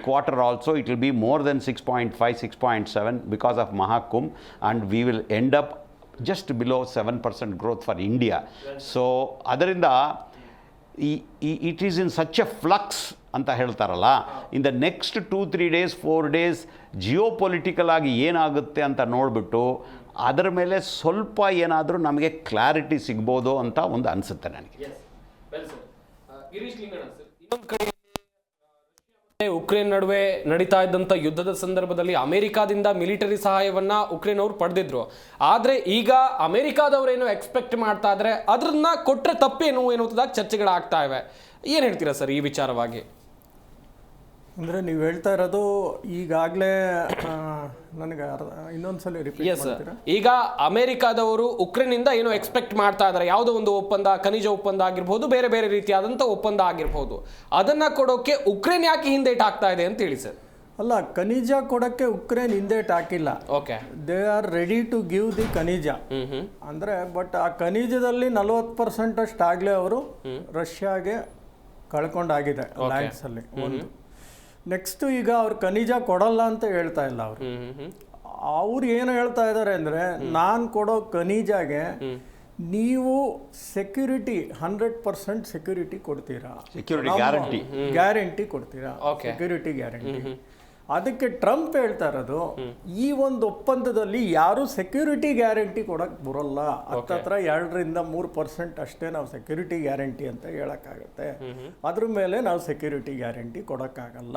quarter also it will be more than 6.5, 6.7 because of Mahakumbh, and we will end up just below 7% growth for India. So ಅದರಿಂದ it is in such a flux ಅಂತ ಹೇಳ್ತಾರಲ್ಲ. In the next 2-3 days 4 days geo political ಆಗಿ ಏನಾಗುತ್ತೆ ಅಂತ ನೋಡಿಬಿಟ್ಟು ಅದರ ಮೇಲೆ ಸ್ವಲ್ಪ ಏನಾದರೂ ನಮಗೆ ಕ್ಲಾರಿಟಿ ಸಿಗ್ಬೋದು ಅಂತ ಒಂದು ಅನಿಸುತ್ತೆ ನನಗೆ. ಇನ್ನೊಂದು ಕಡೆ ಉಕ್ರೇನ್ ನಡುವೆ ನಡೀತಾ ಇದ್ದಂಥ ಯುದ್ಧದ ಸಂದರ್ಭದಲ್ಲಿ ಅಮೆರಿಕಾದಿಂದ ಮಿಲಿಟರಿ ಸಹಾಯವನ್ನ ಉಕ್ರೇನ್ ಅವರು ಪಡೆದಿದ್ರು. ಆದರೆ ಈಗ ಅಮೆರಿಕಾದವರೇನು ಎಕ್ಸ್ಪೆಕ್ಟ್ ಮಾಡ್ತಾ ಇದ್ರೆ ಅದನ್ನ ಕೊಟ್ಟರೆ ತಪ್ಪೇನು ಎನ್ನುವುದಾಗಿ ಚರ್ಚೆಗಳಾಗ್ತಾ ಇವೆ. ಏನು ಹೇಳ್ತೀರಾ ಸರ್ ಈ ವಿಚಾರವಾಗಿ? ಅಂದರೆ ನೀವು ಹೇಳ್ತಾ ಇರೋದು ಈಗಾಗಲೇ ನನಗೆ ಇನ್ನೊಂದ್ಸಲ ರಿಪೀಟ್ ಮಾಡ್ತೀರಾ? ಈಗ ಅಮೆರಿಕಾದವರು ಉಕ್ರೇನಿಂದ ಏನೋ ಎಕ್ಸ್ಪೆಕ್ಟ್ ಮಾಡ್ತಾ ಇದ್ದಾರೆ, ಯಾವುದೋ ಒಂದು ಒಪ್ಪಂದ, ಖನಿಜ ಒಪ್ಪಂದ ಆಗಿರ್ಬೋದು, ಬೇರೆ ಬೇರೆ ರೀತಿಯಾದಂಥ ಒಪ್ಪಂದ ಆಗಿರ್ಬೋದು, ಅದನ್ನು ಕೊಡೋಕೆ ಉಕ್ರೇನ್ ಯಾಕೆ ಹಿಂದೇಟ್ ಆಗ್ತಾ ಇದೆ ಅಂತ ಹೇಳಿ ಸರ್. ಅಲ್ಲ, ಖನಿಜ ಕೊಡಕ್ಕೆ ಉಕ್ರೇನ್ ಹಿಂದೇಟ್ ಹಾಕಿಲ್ಲ. Okay, they are ready to give the ಖನಿಜ ಅಂದ್ರೆ, ಬಟ್ ಆ ಖನಿಜದಲ್ಲಿ 40% ಅಷ್ಟು ಆಗ್ಲೇ ಅವರು ರಷ್ಯಾಗೆ ಕಳ್ಕೊಂಡಾಗಿದೆ ಲ್ಯಾಂಡ್ಸ್ ಅಲ್ಲಿ ಒಂದು. ನೆಕ್ಸ್ಟ್ ಈಗ ಅವ್ರು ಖನಿಜ ಕೊಡಲ್ಲ ಅಂತ ಹೇಳ್ತಾ ಇಲ್ಲ ಅವರು. ಅವ್ರು ಏನು ಹೇಳ್ತಾ ಇದ್ದಾರೆ ಅಂದ್ರೆ, ನಾನು ಕೊಡೋ ಖನಿಜಾಗೆ ನೀವು ಸೆಕ್ಯೂರಿಟಿ 100% ಸೆಕ್ಯೂರಿಟಿ ಕೊಡ್ತೀರಾ, ಗ್ಯಾರಂಟಿ ಕೊಡ್ತೀರಾ, ಸೆಕ್ಯೂರಿಟಿ ಗ್ಯಾರಂಟಿ. ಅದಕ್ಕೆ ಟ್ರಂಪ್ ಹೇಳ್ತಾ ಇರೋದು, ಈ ಒಂದು ಒಪ್ಪಂದದಲ್ಲಿ ಯಾರು ಸೆಕ್ಯೂರಿಟಿ ಗ್ಯಾರಂಟಿ ಕೊಡಕ್ ಬರೋಲ್ಲ, ಹತ್ತತ್ರ 2-3% ಅಷ್ಟೇ ನಾವು ಸೆಕ್ಯೂರಿಟಿ ಗ್ಯಾರಂಟಿ ಅಂತ ಹೇಳಕ್ಕಾಗತ್ತೆ. ಅದ್ರ ಮೇಲೆ ನಾವು ಸೆಕ್ಯೂರಿಟಿ ಗ್ಯಾರಂಟಿ ಕೊಡಕ್ಕಾಗಲ್ಲ.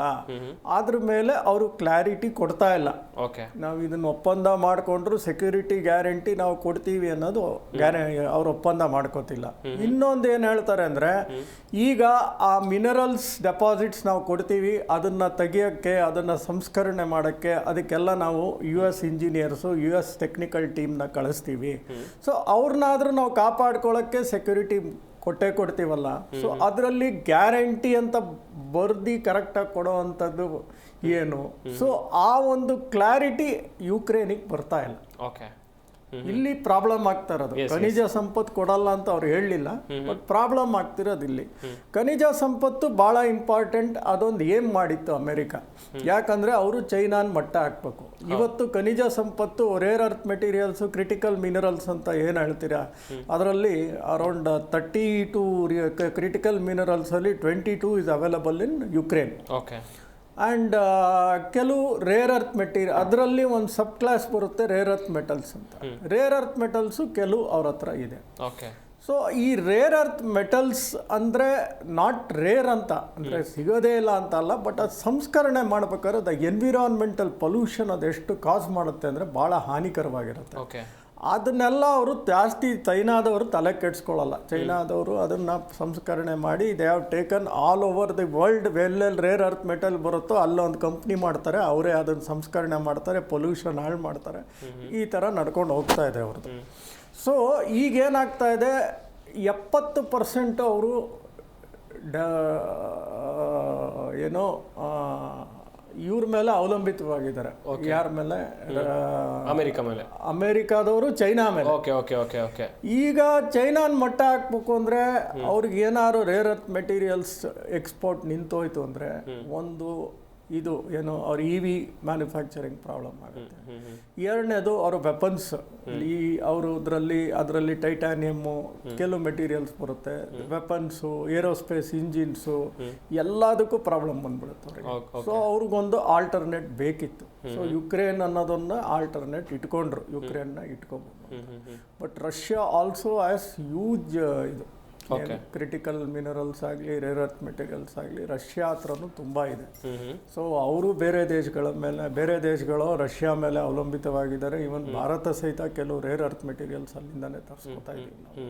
ಅದ್ರ ಮೇಲೆ ಅವರು ಕ್ಲಾರಿಟಿ ಕೊಡ್ತಾ ಇಲ್ಲ. ನಾವು ಇದನ್ನ ಒಪ್ಪಂದ ಮಾಡ್ಕೊಂಡ್ರು ಸೆಕ್ಯೂರಿಟಿ ಗ್ಯಾರಂಟಿ ನಾವು ಕೊಡ್ತೀವಿ ಅನ್ನೋದು ಅವ್ರು ಒಪ್ಪಂದ ಮಾಡ್ಕೋತಿಲ್ಲ. ಇನ್ನೊಂದು ಏನ್ ಹೇಳ್ತಾರೆ ಅಂದ್ರೆ, ಈಗ ಆ ಮಿನರಲ್ಸ್ ಡೆಪಾಸಿಟ್ಸ್ ನಾವು ಕೊಡ್ತೀವಿ, ಅದನ್ನ ತೆಗಿಯಕ್ಕೆ, ಅದನ್ನ ಸಂಸ್ಕರಣೆ ಮಾಡೋಕ್ಕೆ, ಅದಕ್ಕೆಲ್ಲ ನಾವು US ಇಂಜಿನಿಯರ್ಸು, US ಟೆಕ್ನಿಕಲ್ ಟೀಮ್ನ ಕಳಿಸ್ತೀವಿ. ಸೊ ಅವ್ರನ್ನಾದ್ರೂ ನಾವು ಕಾಪಾಡ್ಕೊಳ್ಳೋಕ್ಕೆ ಸೆಕ್ಯೂರಿಟಿ ಕೊಡ್ತೀವಲ್ಲ. ಸೊ ಅದರಲ್ಲಿ ಗ್ಯಾರಂಟಿ ಅಂತ ಬರ್ದು ಕರೆಕ್ಟಾಗಿ ಕೊಡೋ ಅಂಥದ್ದು ಏನು? ಸೊ ಆ ಒಂದು ಕ್ಲಾರಿಟಿ ಯುಕ್ರೇನಿಗೆ ಬರ್ತಾ ಇಲ್ಲ. ಇಲ್ಲಿ ಪ್ರಾಬ್ಲಮ್ ಆಗ್ತಾ ಇರೋದು. ಖನಿಜ ಸಂಪತ್ತು ಕೊಡಲ್ಲ ಅಂತ ಅವ್ರು ಹೇಳಲಿಲ್ಲ, ಬಟ್ ಪ್ರಾಬ್ಲಮ್ ಆಗ್ತಿರೋದು ಇಲ್ಲಿ. ಖನಿಜ ಸಂಪತ್ತು ಬಹಳ ಇಂಪಾರ್ಟೆಂಟ್. ಅದೊಂದು ಏಮ್ ಮಾಡಿತ್ತು ಅಮೆರಿಕ, ಯಾಕಂದ್ರೆ ಅವರು ಚೈನಾನ್ ಮಟ್ಟ ಹಾಕ್ಬೇಕು. ಇವತ್ತು ಖನಿಜ ಸಂಪತ್ತು, rare earth materials, critical minerals ಅಂತ ಏನು ಹೇಳ್ತೀರಾ, ಅದರಲ್ಲಿ ಅರೌಂಡ್ 32 ಕ್ರಿಟಿಕಲ್ ಮಿನರಲ್ಸ್ ಅಲ್ಲಿ 22 is available in Ukraine. And ಕೆಲವು ರೇರ್ ಅರ್ತ್ ಮೆಟೀರಿಯಲ್, ಅದರಲ್ಲಿ ಒಂದು ಸಬ್ ಕ್ಲಾಸ್ ಬರುತ್ತೆ ರೇರ್ ಅರ್ತ್ ಮೆಟಲ್ಸ್ ಅಂತ. ರೇರ್ ಅರ್ತ್ ಮೆಟಲ್ಸು ಕೆಲವು ಅವ್ರ ಹತ್ರ ಇದೆ. ಸೊ ಈ ರೇರ್ ಅರ್ತ್ ಮೆಟಲ್ಸ್ ಅಂದರೆ ನಾಟ್ ರೇರ್ ಅಂತ ಅಂದರೆ ಸಿಗೋದೇ ಇಲ್ಲ ಅಂತ ಅಲ್ಲ, ಬಟ್ ಅದು ಸಂಸ್ಕರಣೆ ಮಾಡ್ಬೇಕಾದ್ರೆ ದ ಎನ್ವಿರಾನ್ಮೆಂಟಲ್ ಪೊಲ್ಯೂಷನ್ ಅದೆಷ್ಟು ಕಾಸ್ ಮಾಡುತ್ತೆ ಅಂದರೆ ಭಾಳ ಹಾನಿಕರವಾಗಿರುತ್ತೆ. ಅದನ್ನೆಲ್ಲ ಅವರು ಜಾಸ್ತಿ ಚೈನಾದವರು ತಲೆ ಕೆಡಿಸ್ಕೊಳ್ಳಲ್ಲ. ಚೈನಾದವರು ಅದನ್ನು ಸಂಸ್ಕರಣೆ ಮಾಡಿ they have taken all over the world. ಎಲ್ಲೆಲ್ಲಿ ರೇರ್ ಅರ್ತ್ ಮೆಟಲ್ ಬರುತ್ತೋ ಅಲ್ಲೊಂದು ಕಂಪ್ನಿ ಮಾಡ್ತಾರೆ, ಅವರೇ ಅದನ್ನು ಸಂಸ್ಕರಣೆ ಮಾಡ್ತಾರೆ, ಪೊಲ್ಯೂಷನ್ ಹಾಳು ಮಾಡ್ತಾರೆ. ಈ ಥರ ನಡ್ಕೊಂಡು ಹೋಗ್ತಾ ಇದೆ ಅವ್ರದ್ದು. ಸೊ ಈಗೇನಾಗ್ತಾ ಇದೆ, 70% ಅವರು ಏನೋ ಇವ್ರ ಮೇಲೆ ಅವಲಂಬಿತವಾಗಿದ್ದಾರೆ. ಯಾರ ಮೇಲೆ? ಅಮೆರಿಕಾದವರು ಚೈನಾ ಮೇಲೆ. ಈಗ ಚೈನಾನ್ ಮಟ್ಟ ಹಾಕ್ಬೇಕು ಅಂದ್ರೆ ಅವ್ರಿಗೆ ಏನಾದ್ರು ರೇರ್ ಅರ್ತ್ ಮೆಟೀರಿಯಲ್ಸ್ ಎಕ್ಸ್ಪೋರ್ಟ್ ನಿಂತೋಯ್ತು ಅಂದ್ರೆ ಒಂದು ಇದು ಏನು ಅವ್ರ EV ಮ್ಯಾನುಫ್ಯಾಕ್ಚರಿಂಗ್ ಪ್ರಾಬ್ಲಮ್ ಆಗುತ್ತೆ. ಎರಡನೇದು ಅವ್ರ ವೆಪನ್ಸ್, ಈ ಅವರು ಅದರಲ್ಲಿ ಟೈಟಾನಿಯಮ್ಮು ಕೆಲವು ಮೆಟೀರಿಯಲ್ಸ್ ಬರುತ್ತೆ, ವೆಪನ್ಸು, ಏರೋಸ್ಪೇಸ್ ಇಂಜಿನ್ಸು, ಎಲ್ಲದಕ್ಕೂ ಪ್ರಾಬ್ಲಮ್ ಬಂದ್ಬಿಡುತ್ತೆ ಅವ್ರಿಗೆ. ಸೊ ಅವ್ರಿಗೊಂದು ಆಲ್ಟರ್ನೇಟ್ ಬೇಕಿತ್ತು. ಸೊ ಯುಕ್ರೇನ್ ಅನ್ನೋದನ್ನ ಆಲ್ಟರ್ನೇಟ್ ಇಟ್ಕೊಂಡ್ರು, ಯುಕ್ರೇನ್ನ ಇಟ್ಕೋಬಹುದು. But Russia also as huge ಇದು ಕ್ರಿಟಿಕಲ್ ಮಿನರಲ್ಸ್ ಆಗಲಿ, ರೇರ್ ಅರ್ತ್ ಮೆಟೀರಿಯಲ್ಸ್ ಆಗಲಿ ರಷ್ಯಾ ಹತ್ರನೂ ತುಂಬ ಇದೆ. ಸೊ ಅವರು ಬೇರೆ ದೇಶಗಳು ರಷ್ಯಾ ಮೇಲೆ ಅವಲಂಬಿತವಾಗಿದ್ದಾರೆ. ಈವನ್ ಭಾರತ ಸಹಿತ ಕೆಲವು ರೇರ್ ಅರ್ತ್ ಮೆಟೀರಿಯಲ್ಸ್ ಅಲ್ಲಿಂದಾನೆ ತರಿಸ್ಕೊತಾ ಇದ್ದೀವಿ ನಾವು.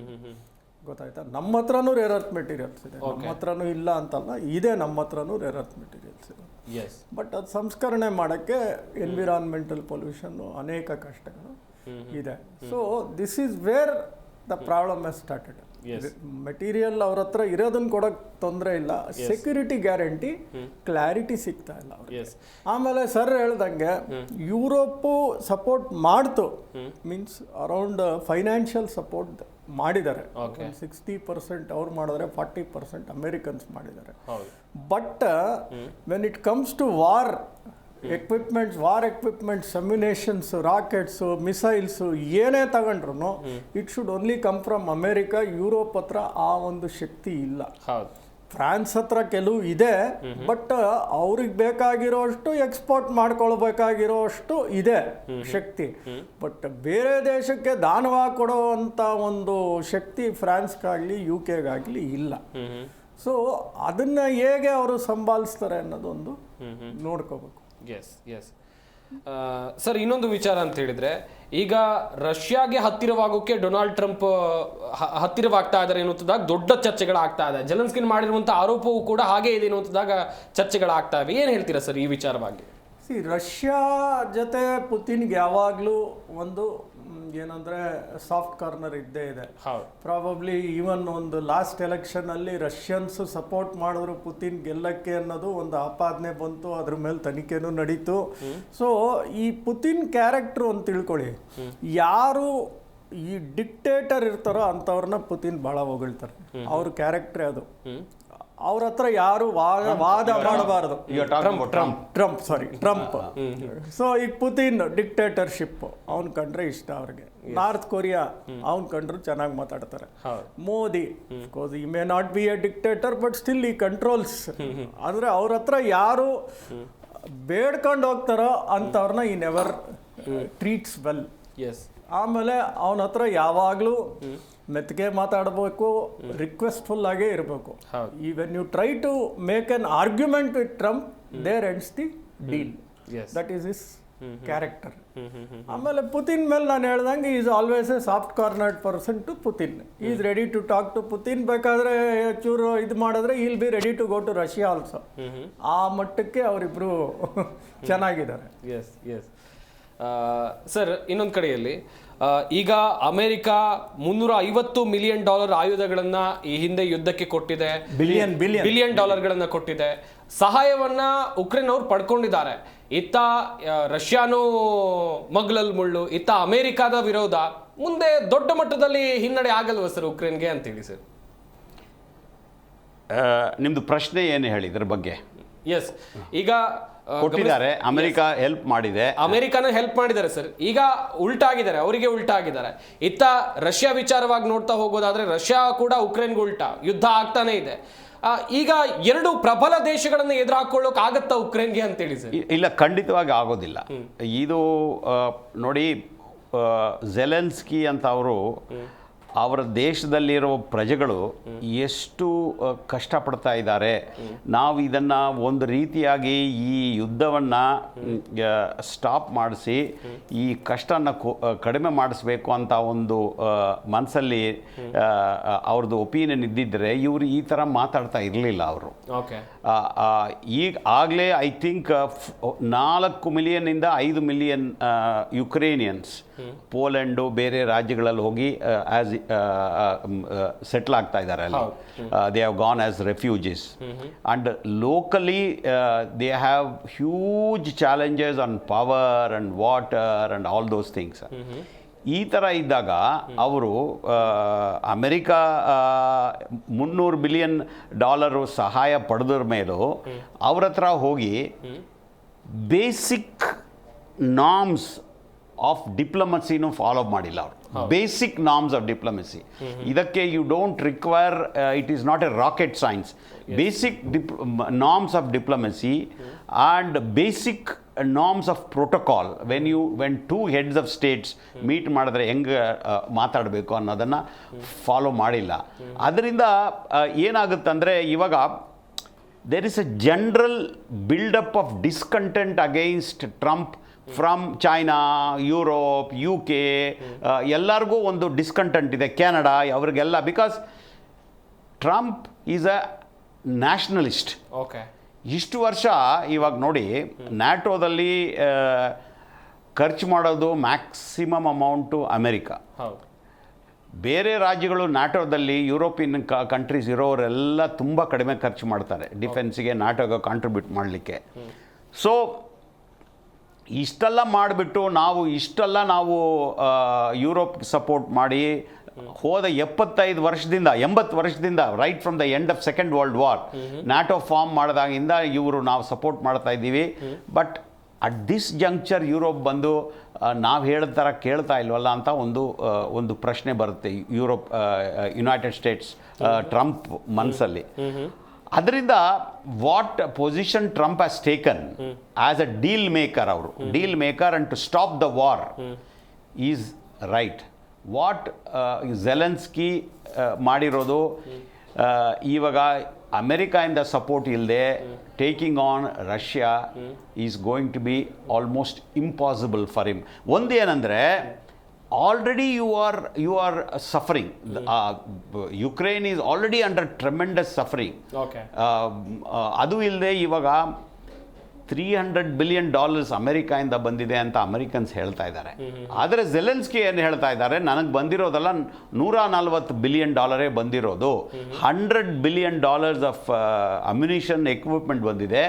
ಗೊತ್ತಾಯ್ತಾ? ನಮ್ಮ ಹತ್ರನೂ ರೇರ್ ಅರ್ತ್ ಮೆಟೀರಿಯಲ್ಸ್ ಇದೆ, ನಮ್ಮ ಹತ್ರನೂ ಇಲ್ಲ ಅಂತಲ್ಲ, ಇದೆ, ನಮ್ಮ ಹತ್ರನೂ ರೇರ್ ಅರ್ತ್ ಮೆಟೀರಿಯಲ್ಸ್ ಇದೆ. ಬಟ್ ಅದು ಸಂಸ್ಕರಣೆ ಮಾಡೋಕ್ಕೆ ಎನ್ವಿರಾನ್ಮೆಂಟಲ್ ಪೊಲ್ಯೂಷನ್ನು, ಅನೇಕ ಕಷ್ಟಗಳು ಇದೆ. So this is where the problem has started. Material ಅವ್ರ ಹತ್ರ ಇರೋದನ್ನ ಕೊಡೋಕೆ ತೊಂದರೆ ಇಲ್ಲ, ಸೆಕ್ಯೂರಿಟಿ ಗ್ಯಾರಂಟಿ ಕ್ಲಾರಿಟಿ ಸಿಗ್ತಾ ಇಲ್ಲ ಅವ್ರಿಗೆ. ಆಮೇಲೆ ಸರ್ ಹೇಳ್ದಂಗೆ ಯುರೋಪು ಸಪೋರ್ಟ್ ಮಾಡ್ತು, ಮೀನ್ಸ್ ಅರೌಂಡ್ ಫೈನಾನ್ಷಿಯಲ್ ಸಪೋರ್ಟ್ ಮಾಡಿದ್ದಾರೆ. 60% ಅವ್ರು ಮಾಡಿದ್ರೆ 40% ಅಮೇರಿಕನ್ಸ್ ಮಾಡಿದ್ದಾರೆ. But when it comes to war equipments, ammunitions, rockets, missiles ಏನೇ ತಗೊಂಡ್ರು it should only come from America. Europe ಹತ್ರ ಆ ಒಂದು ಶಕ್ತಿ ಇಲ್ಲ. ಫ್ರಾನ್ಸ್ ಹತ್ರ ಕೆಲವು ಇದೆ, ಬಟ್ ಅವ್ರಿಗೆ ಬೇಕಾಗಿರೋಷ್ಟು ಎಕ್ಸ್ಪೋರ್ಟ್ ಮಾಡ್ಕೊಳ್ಬೇಕಾಗಿರೋಷ್ಟು ಇದೆ ಶಕ್ತಿ. ಬಟ್ ಬೇರೆ ದೇಶಕ್ಕೆ ದಾನವಾಗಿ ಕೊಡುವಂಥ ಒಂದು ಶಕ್ತಿ ಫ್ರಾನ್ಸ್ಗಾಗಲಿ UKಗಾಗಲಿ ಇಲ್ಲ. ಸೊ ಅದನ್ನ ಹೇಗೆ ಅವರು ಸಂಭಾಲಿಸ್ತಾರೆ ಅನ್ನೋದೊಂದು ನೋಡ್ಕೋಬೇಕು. ಸರ್, ಇನ್ನೊಂದು ವಿಚಾರ ಅಂತ ಹೇಳಿದ್ರೆ, ಈಗ ರಷ್ಯಾಗೆ ಹತ್ತಿರವಾಗೋಕೆ ಡೊನಾಲ್ಡ್ ಟ್ರಂಪ್ ಹತ್ತಿರವಾಗ್ತಾ ಇದ್ದಾರೆ ಎನ್ನುವಂಥದ್ದಾಗ ದೊಡ್ಡ ಚರ್ಚೆಗಳಾಗ್ತಾ ಇದೆ. ಜೆಲೆನ್ಸ್ಕಿ ಮಾಡಿರುವಂಥ ಆರೋಪವೂ ಕೂಡ ಹಾಗೆ ಇದೆ ಎನ್ನುವಂಥದ್ದಾಗ ಚರ್ಚೆಗಳಾಗ್ತಾ ಇವೆ. ಏನು ಹೇಳ್ತೀರಾ ಸರ್ ಈ ವಿಚಾರವಾಗಿ? ರಷ್ಯಾ ಜೊತೆ ಪುತಿನ್ಗೆ ಯಾವಾಗಲೂ ಒಂದು ಏನಂದರೆ ಸಾಫ್ಟ್ ಕಾರ್ನರ್ ಇದ್ದೇ ಇದೆ. ಹೌದು. ಪ್ರಾಬಬ್ಲಿ ಈವನ್ ಒಂದು ಲಾಸ್ಟ್ ಎಲೆಕ್ಷನಲ್ಲಿ ರಷ್ಯನ್ಸ್ ಸಪೋರ್ಟ್ ಮಾಡಿದ್ರು ಪುತಿನ್ ಗೆಲ್ಲಕ್ಕೆ ಅನ್ನೋದು ಒಂದು ಆಪಾದನೆ ಬಂತು, ಅದ್ರ ಮೇಲೆ ತನಿಖೆನೂ ನಡೀತು. ಸೊ ಈ ಪುತಿನ್ ಕ್ಯಾರೆಕ್ಟ್ರು ಅಂತ ತಿಳ್ಕೊಳ್ಳಿ, ಯಾರು ಈ ಡಿಕ್ಟೇಟರ್ ಇರ್ತಾರೋ ಅಂಥವ್ರನ್ನ ಪುತಿನ್ ಭಾಳ ಹೊಗಳ್ತಾರೆ. ಅವ್ರ ಕ್ಯಾರೆಕ್ಟ್ರೇ ಅದು. ಅವ್ರ ಹತ್ರ ಯಾರು ವಾದ ಮಾಡಬಾರ್ದು. ಟ್ರಂಪ್. ಸೊ ಈಗ ಪುತಿನ್ ಡಿಕ್ಟೇಟರ್ಶಿಪ್ ಅವ್ನ್ ಕಂಡ್ರೆ ಇಷ್ಟ ಅವ್ರಿಗೆ. ನಾರ್ತ್ ಕೊರಿಯಾ ಅವ್ನ್ ಕಂಡ್ರು ಚೆನ್ನಾಗಿ ಮಾತಾಡ್ತಾರೆ. ಮೋದಿ ಈ may not be A dictator but still ಈ ಕಂಟ್ರೋಲ್ಸ್. ಅಂದ್ರೆ ಅವ್ರ ಹತ್ರ ಯಾರು ಬೇಡ್ಕೊಂಡು ಹೋಗ್ತಾರೋ ಅಂಥವ್ರನ್ನ ಈ ನೆವರ್ ಟ್ರೀಟ್ಸ್ ವೆಲ್. ಆಮೇಲೆ ಅವನ ಹತ್ರ ಯಾವಾಗಲೂ ಮೆತ್ತಗೆ ಮಾತಾಡಬೇಕು, ರಿಕ್ವೆಸ್ಟ್ಫುಲ್ ಆಗೇ ಇರಬೇಕು. He when you try to make an argument with Trump, there ends the deal. That is his character. ಆಮೇಲೆ ಪುತಿನ್ ಮೇಲೆ ನಾನು ಹೇಳ್ದಂಗೆ he's always a soft cornered person to Putin. He's ready to talk to Putin. ಬೇಕಾದ್ರೆ ಚೂರು ಇದು ಮಾಡಿದ್ರೆ he'll be ready to go to Russia also. ಆ ಮಟ್ಟಕ್ಕೆ ಅವರಿಬ್ರು ಚೆನ್ನಾಗಿದ್ದಾರೆ. ಸರ್, ಇನ್ನೊಂದು ಕಡೆಯಲ್ಲಿ ಈಗ ಅಮೆರಿಕ $350 ಮಿಲಿಯನ್ ಆಯುಧಗಳನ್ನ ಈ ಹಿಂದೆ ಯುದ್ಧಕ್ಕೆ ಕೊಟ್ಟಿದೆ. ಬಿಲಿಯನ್ ಡಾಲರ್ಗಳನ್ನ ಕೊಟ್ಟಿದೆ. ಸಹಾಯವನ್ನ ಉಕ್ರೇನ್ ಅವ್ರು ಪಡ್ಕೊಂಡಿದ್ದಾರೆ. ಇತ್ತ ರಷ್ಯಾನು ಮಗ್ಲಲ್ ಮುಳ್ಳು, ಇತ್ತ ಅಮೆರಿಕಾದ ವಿರೋಧ. ಮುಂದೆ ದೊಡ್ಡ ಮಟ್ಟದಲ್ಲಿ ಹಿನ್ನಡೆ ಆಗಲ್ವ ಸರ್ ಉಕ್ರೇನ್ಗೆ ಅಂತೇಳಿ ಸರ್? ನಿಮ್ದು ಪ್ರಶ್ನೆ ಏನು ಹೇಳಿ ಇದ್ರ ಬಗ್ಗೆ? ಎಸ್, ಈಗ ಕೊಟ್ಟಿದ್ದಾರೆ, ಅಮೆರಿಕ ಹೆಲ್ಪ್ ಮಾಡಿದೆ, ಅಮೆರಿಕನ ಹೆಲ್ಪ್ ಮಾಡಿದ್ದಾರೆ ಸರ್. ಈಗ ಉಲ್ಟಾಗಿದ್ದಾರೆ, ಅವರಿಗೆ ಉಲ್ಟಾಗಿದ್ದಾರೆ. ಇತ್ತ ರಷ್ಯಾ ವಿಚಾರವಾಗಿ ನೋಡ್ತಾ ಹೋಗೋದಾದ್ರೆ ರಷ್ಯಾ ಕೂಡ ಉಕ್ರೇನ್ಗೆ ಉಲ್ಟಾ ಯುದ್ಧ ಆಗ್ತಾನೆ ಇದೆ. ಈಗ ಎರಡು ಪ್ರಬಲ ದೇಶಗಳನ್ನು ಎದುರು ಹಾಕೊಳ್ಳೋಕೆ ಆಗತ್ತಾ ಉಕ್ರೇನ್ಗೆ ಅಂತೇಳಿ ಸರ್? ಇಲ್ಲ, ಖಂಡಿತವಾಗಿ ಆಗೋದಿಲ್ಲ. ಇದು ನೋಡಿ, ಝೆಲೆನ್ಸ್ಕಿ ಅಂತ ಅವರು ಅವರ ದೇಶದಲ್ಲಿರುವ ಪ್ರಜೆಗಳು ಎಷ್ಟು ಕಷ್ಟಪಡ್ತಾ ಇದ್ದಾರೆ, ನಾವು ಇದನ್ನು ಒಂದು ರೀತಿಯಾಗಿ ಈ ಯುದ್ಧವನ್ನು ಸ್ಟಾಪ್ ಮಾಡಿಸಿ ಈ ಕಷ್ಟನ ಕಡಿಮೆ ಮಾಡಿಸ್ಬೇಕು ಅಂತ ಒಂದು ಮನಸ್ಸಲ್ಲಿ ಅವ್ರದ್ದು ಒಪಿನಿಯನ್ ಇದ್ದಿದ್ದರೆ ಇವರು ಈ ಥರ ಮಾತಾಡ್ತಾ ಇರಲಿಲ್ಲ ಅವರು. ಈಗ ಆಗಲೇ ಐ ಥಿಂಕ್ 4 ಮಿಲಿಯನ್ನಿಂದ 5 ಮಿಲಿಯನ್ ಯುಕ್ರೇನಿಯನ್ಸ್ ಪೋಲೆಂಡು ಬೇರೆ ರಾಜ್ಯಗಳಲ್ಲಿ ಹೋಗಿ ಆಸ್ ಸೆಟ್ಲ್ ಆಗ್ತಾ ಇದ್ದಾರೆ ಅಲ್ಲಿ. They have gone as refugees and locally they have huge challenges on power and water and all those things. ಈ ಥರ ಇದ್ದಾಗ ಅವರು ಅಮೆರಿಕಾ $300 ಬಿಲಿಯನ್ ಸಹಾಯ ಪಡೆದ್ರ ಮೇಲೂ ಅವ್ರ ಹತ್ರ ಹೋಗಿ ಬೇಸಿಕ್ ನಾರ್ಮ್ಸ್ ಆಫ್ ಡಿಪ್ಲೊಮಸಿನೂ ಫಾಲೋ ಮಾಡಿಲ್ಲ ಅವರು. ಬೇಸಿಕ್ ನಾರ್ಮ್ಸ್ ಆಫ್ ಡಿಪ್ಲೊಮಸಿ, ಇದಕ್ಕೆ you don't require, it is not a rocket science. Basic norms of diplomacy and basic norms of protocol when 2 heads of states meet ಮಾಡಿದ್ರೆ ಹೆಂಗೆ ಮಾತಾಡಬೇಕು ಅನ್ನೋದನ್ನು follow ಮಾಡಿಲ್ಲ. ಅದರಿಂದ ಏನಾಗುತ್ತಂದರೆ ಇವಾಗ there is a general buildup of discontent against Trump from China, Europe, UK, ಎಲ್ಲರಿಗೂ ಒಂದು ಡಿಸ್ಕಂಟೆಂಟ್ ಇದೆ, ಕೆನಡಾ, ಅವರಿಗೆಲ್ಲ. Because Trump is a nationalist. ಇಷ್ಟು ವರ್ಷ ಇವಾಗ ನೋಡಿ, ನ್ಯಾಟೋದಲ್ಲಿ ಖರ್ಚು ಮಾಡೋದು ಮ್ಯಾಕ್ಸಿಮಮ್ ಅಮೌಂಟು ಅಮೆರಿಕಾ. ಬೇರೆ ರಾಜ್ಯಗಳು ನ್ಯಾಟೋದಲ್ಲಿ ಯುರೋಪಿಯನ್ ಕಂಟ್ರೀಸ್ ಇರೋರೆಲ್ಲ ತುಂಬ ಕಡಿಮೆ ಖರ್ಚು ಮಾಡ್ತಾರೆ ಡಿಫೆನ್ಸಿಗೆ, ನ್ಯಾಟೋಗೆ ಕಾಂಟ್ರಿಬ್ಯೂಟ್ ಮಾಡಲಿಕ್ಕೆ. ಸೊ ಇಷ್ಟೆಲ್ಲ ಮಾಡಿಬಿಟ್ಟು ನಾವು ಯುರೋಪ್ ಸಪೋರ್ಟ್ ಮಾಡಿ ಹೋದ 80 ವರ್ಷದಿಂದ right from the end of second world war NATO form ಮಾಡಿದಾಗಿಂದ ನಾವು ಸಪೋರ್ಟ್ ಮಾಡ್ತಾ ಇದ್ದೀವಿ. But at this juncture Europe ಬಂದು ನಾವು ಹೇಳಿದ ಥರ ಕೇಳ್ತಾ ಇಲ್ವಲ್ಲ ಅಂತ ಒಂದು ಪ್ರಶ್ನೆ ಬರುತ್ತೆ ಯುನೈಟೆಡ್ ಸ್ಟೇಟ್ಸ್ ಟ್ರಂಪ್ ಮನಸ್ಸಲ್ಲಿ. ಅದರಿಂದ what position Trump has taken as a deal maker and to stop the war is right. What Zelensky ಮಾಡಿರೋದು ಇವಾಗ ಅಮೆರಿಕಾಯಿಂದ ಸಪೋರ್ಟ್ ಇಲ್ಲದೆ taking on Russia is going to be almost impossible for him. ಒಂದೇನೆಂದರೆ already you are suffering. Ukraine is already under tremendous suffering. adu illde ivaga $300 billion ಅಮೆರಿಕಾಯಿಂದ ಬಂದಿದೆ ಅಂತ Americans ಹೇಳ್ತಾ ಇದ್ದಾರೆ. ಆದರೆ ಜೆಲೆನ್ಸ್ಕಿ ಏನು ಹೇಳ್ತಾ ಇದ್ದಾರೆ, ನನಗೆ ಬಂದಿರೋದಲ್ಲ $140 ಬಿಲಿಯನ್ ಬಂದಿರೋದು, $100 ಬಿಲಿಯನ್ ಆಫ್ ಅಮ್ಯುನಿಷನ್ ಎಕ್ವಿಪ್ಮೆಂಟ್ ಬಂದಿದೆ,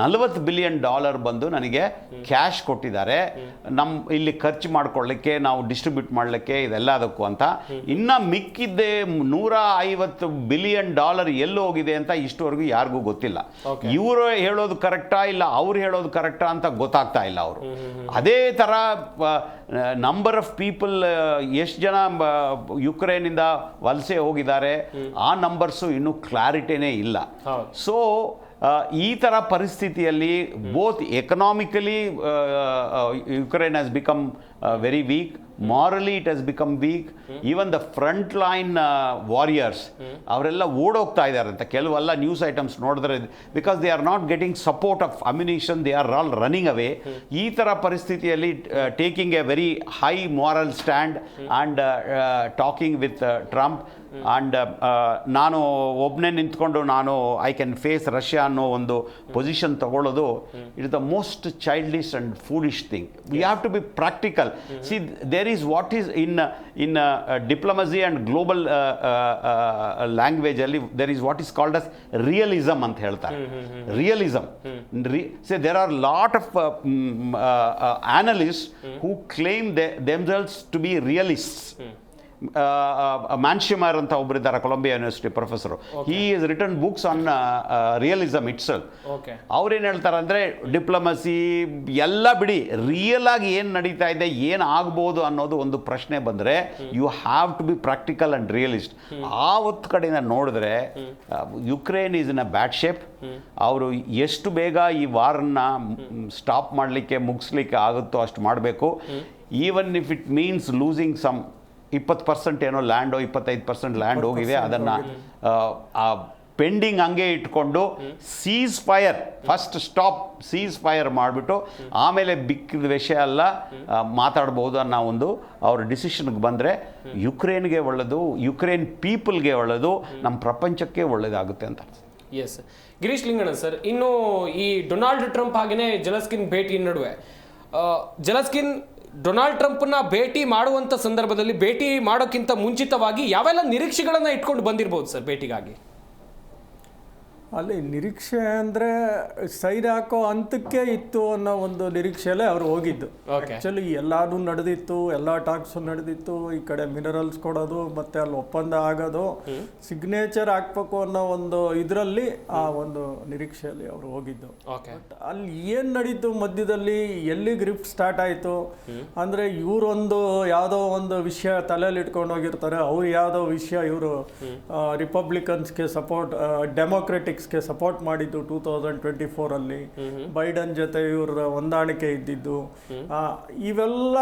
$40 ಬಿಲಿಯನ್ ಬಂದು ನನಗೆ ಕ್ಯಾಶ್ ಕೊಟ್ಟಿದ್ದಾರೆ ಇಲ್ಲಿ ಖರ್ಚು ಮಾಡ್ಕೊಳ್ಳಿಕ್ಕೆ, ನಾವು ಡಿಸ್ಟ್ರಿಬ್ಯೂಟ್ ಮಾಡಲಿಕ್ಕೆ, ಇದೆಲ್ಲದಕ್ಕೂ ಅಂತ. ಇನ್ನು ಮಿಕ್ಕಿದ್ದೆ $150 ಬಿಲಿಯನ್ ಎಲ್ಲಿ ಹೋಗಿದೆ ಅಂತ ಇಷ್ಟವರೆಗೂ ಯಾರಿಗೂ ಗೊತ್ತಿಲ್ಲ. ಇವರು ಹೇಳೋದು ಕರೆಕ್ಟಾ ಇಲ್ಲ ಅವ್ರು ಹೇಳೋದು ಕರೆಕ್ಟಾ ಅಂತ ಗೊತ್ತಾಗ್ತಾ ಇಲ್ಲ ಅವರು. ಅದೇ ಥರ ನಂಬರ್ ಆಫ್ ಪೀಪಲ್ ಎಷ್ಟು ಜನ ಯುಕ್ರೇನಿಂದ ವಲಸೆ ಹೋಗಿದ್ದಾರೆ ಆ ನಂಬರ್ಸು ಇನ್ನೂ ಕ್ಲಾರಿಟಿನೇ ಇಲ್ಲ. ಸೊ ಈ ಥರ ಪರಿಸ್ಥಿತಿಯಲ್ಲಿ both economically Ukraine has become very weak, morally it has become weak. Even the front line warriors ಅವರೆಲ್ಲ ಓಡೋಗ್ತಾ ಇದ್ದಾರೆ ಅಂತ ಕೆಲವೆಲ್ಲ ನ್ಯೂಸ್ ಐಟಮ್ಸ್ ನೋಡಿದ್ರೆ, because they are not getting support of ammunition, they are all running ಅವೇ. ಈ ಥರ ಪರಿಸ್ಥಿತಿಯಲ್ಲಿ taking A very high moral stand and talking with Trump and ನಾನು ಒಬ್ಬನೇ ನಿಂತ್ಕೊಂಡು ಐ ಕ್ಯಾನ್ ಫೇಸ್ ರಷ್ಯಾ ಅನ್ನೋ ಒಂದು ಪೊಸಿಷನ್ ತಗೊಳ್ಳೋದು it is the most childish and foolish thing. We have to be practical. See there is what is in diplomacy and global ಲ್ಯಾಂಗ್ವೇಜಲ್ಲಿ there is what is called as realism ಅಂತ ಹೇಳ್ತಾರೆ. Realism say there are lot of analysts who claim themselves to be realists. Mearsheimer ಅಂತ ಒಬ್ಬರಿದ್ದಾರೆ, Columbia University professor. He is written books on realism itself. ಅವ್ರೇನು ಹೇಳ್ತಾರೆ ಅಂದರೆ, diplomacy ಎಲ್ಲ ಬಿಡಿ, real ಆಗಿ ಏನು ನಡೀತಾ ಇದೆ, ಏನು ಆಗ್ಬೋದು ಅನ್ನೋದು ಒಂದು ಪ್ರಶ್ನೆ ಬಂದರೆ you have to be practical and realist. ಆ ಒಂದು ಕಡೆಯಿಂದ ನೋಡಿದ್ರೆ Ukraine is in a bad shape. ಅವರು ಎಷ್ಟು ಬೇಗ ಈ ವಾರನ್ನ ಸ್ಟಾಪ್ ಮಾಡಲಿಕ್ಕೆ ಮುಗಿಸ್ಲಿಕ್ಕೆ ಆಗುತ್ತೋ ಅಷ್ಟು ಮಾಡಬೇಕು. Even if it means losing some 20% ಏನೋ ಲ್ಯಾಂಡೋ 25% ಲ್ಯಾಂಡ್ ಹೋಗಿದೆ, ಅದನ್ನು ಪೆಂಡಿಂಗ್ ಹಂಗೆ ಇಟ್ಕೊಂಡು seize fire, first stop seize fire ಮಾಡಿಬಿಟ್ಟು ಆಮೇಲೆ ಬಿಕ್ಕಿದ ವಿಷಯ ಎಲ್ಲ ಮಾತಾಡ್ಬೋದು ಅನ್ನೋ ಒಂದು ಅವ್ರ ಡಿಸಿಷನ್ಗೆ ಬಂದರೆ ಯುಕ್ರೇನ್ಗೆ ಒಳ್ಳೆಯದು, ಯುಕ್ರೇನ್ ಪೀಪಲ್ಗೆ ಒಳ್ಳೆಯದು, ನಮ್ಮ ಪ್ರಪಂಚಕ್ಕೆ ಒಳ್ಳೆಯದಾಗುತ್ತೆ ಅಂತ. ಎಸ್ ಗಿರೀಶ್ ಲಿಂಗಣ್ಣ ಸರ್, ಇನ್ನು ಈ ಡೊನಾಲ್ಡ್ ಟ್ರಂಪ್ ಹಾಗೆಯೇ ಜೆಲೆನ್ಸ್ಕಿನ್ ಭೇಟಿ ನಡುವೆ ಜೆಲೆನ್ಸ್ಕಿನ್ ಡೊನಾಲ್ಡ್ ಟ್ರಂಪ್ನ ಭೇಟಿ ಮಾಡುವಂಥ ಸಂದರ್ಭದಲ್ಲಿ ಭೇಟಿ ಮಾಡೋಕ್ಕಿಂತ ಮುಂಚಿತವಾಗಿ ಯಾವೆಲ್ಲ ನಿರೀಕ್ಷೆಗಳನ್ನು ಇಟ್ಕೊಂಡು ಬಂದಿರ್ಬೋದು ಸರ್ ಭೇಟಿಗಾಗಿ? ಅಲ್ಲಿ ನಿರೀಕ್ಷೆ ಅಂದರೆ ಸೈಡ್ ಹಾಕೋ ಹಂತಕ್ಕೆ ಇತ್ತು ಅನ್ನೋ ಒಂದು ನಿರೀಕ್ಷೆಯಲ್ಲೇ ಅವರು ಹೋಗಿದ್ದು. ಆ್ಯಕ್ಚುಲಿ ಎಲ್ಲಾನು ನಡೆದಿತ್ತು, ಎಲ್ಲ ಟಾಕ್ಸು ನಡೆದಿತ್ತು. ಈ ಕಡೆ ಮಿನರಲ್ಸ್ ಕೊಡೋದು ಮತ್ತು ಅಲ್ಲಿ ಒಪ್ಪಂದ ಆಗೋದು, ಸಿಗ್ನೇಚರ್ ಹಾಕ್ಬೇಕು ಅನ್ನೋ ಒಂದು ಇದರಲ್ಲಿ ಆ ಒಂದು ನಿರೀಕ್ಷೆಯಲ್ಲಿ ಅವರು ಹೋಗಿದ್ದು. ಅಲ್ಲಿ ಏನು ನಡೀತು ಮಧ್ಯದಲ್ಲಿ, ಎಲ್ಲಿ ಗ್ರಿಫ್ಟ್ ಸ್ಟಾರ್ಟ್ ಆಯಿತು ಅಂದರೆ, ಇವರೊಂದು ಯಾವುದೋ ಒಂದು ವಿಷಯ ತಲೆಯಲ್ಲಿ ಇಟ್ಕೊಂಡು ಹೋಗಿರ್ತಾರೆ, ಅವ್ರು ಯಾವುದೋ ವಿಷಯ ಇವರು ರಿಪಬ್ಲಿಕನ್ಸ್ಗೆ ಸಪೋರ್ಟ್, ಡೆಮೊಕ್ರೆಟಿಕ್ಸ್ಗೆ ಸಪೋರ್ಟ್ ಮಾಡಿದ್ದು 2024 ಬೈಡನ್ ಜೊತೆ ಇವ್ರ ಹೊಂದಾಣಿಕೆ ಇದ್ದಿದ್ದು, ಇವೆಲ್ಲ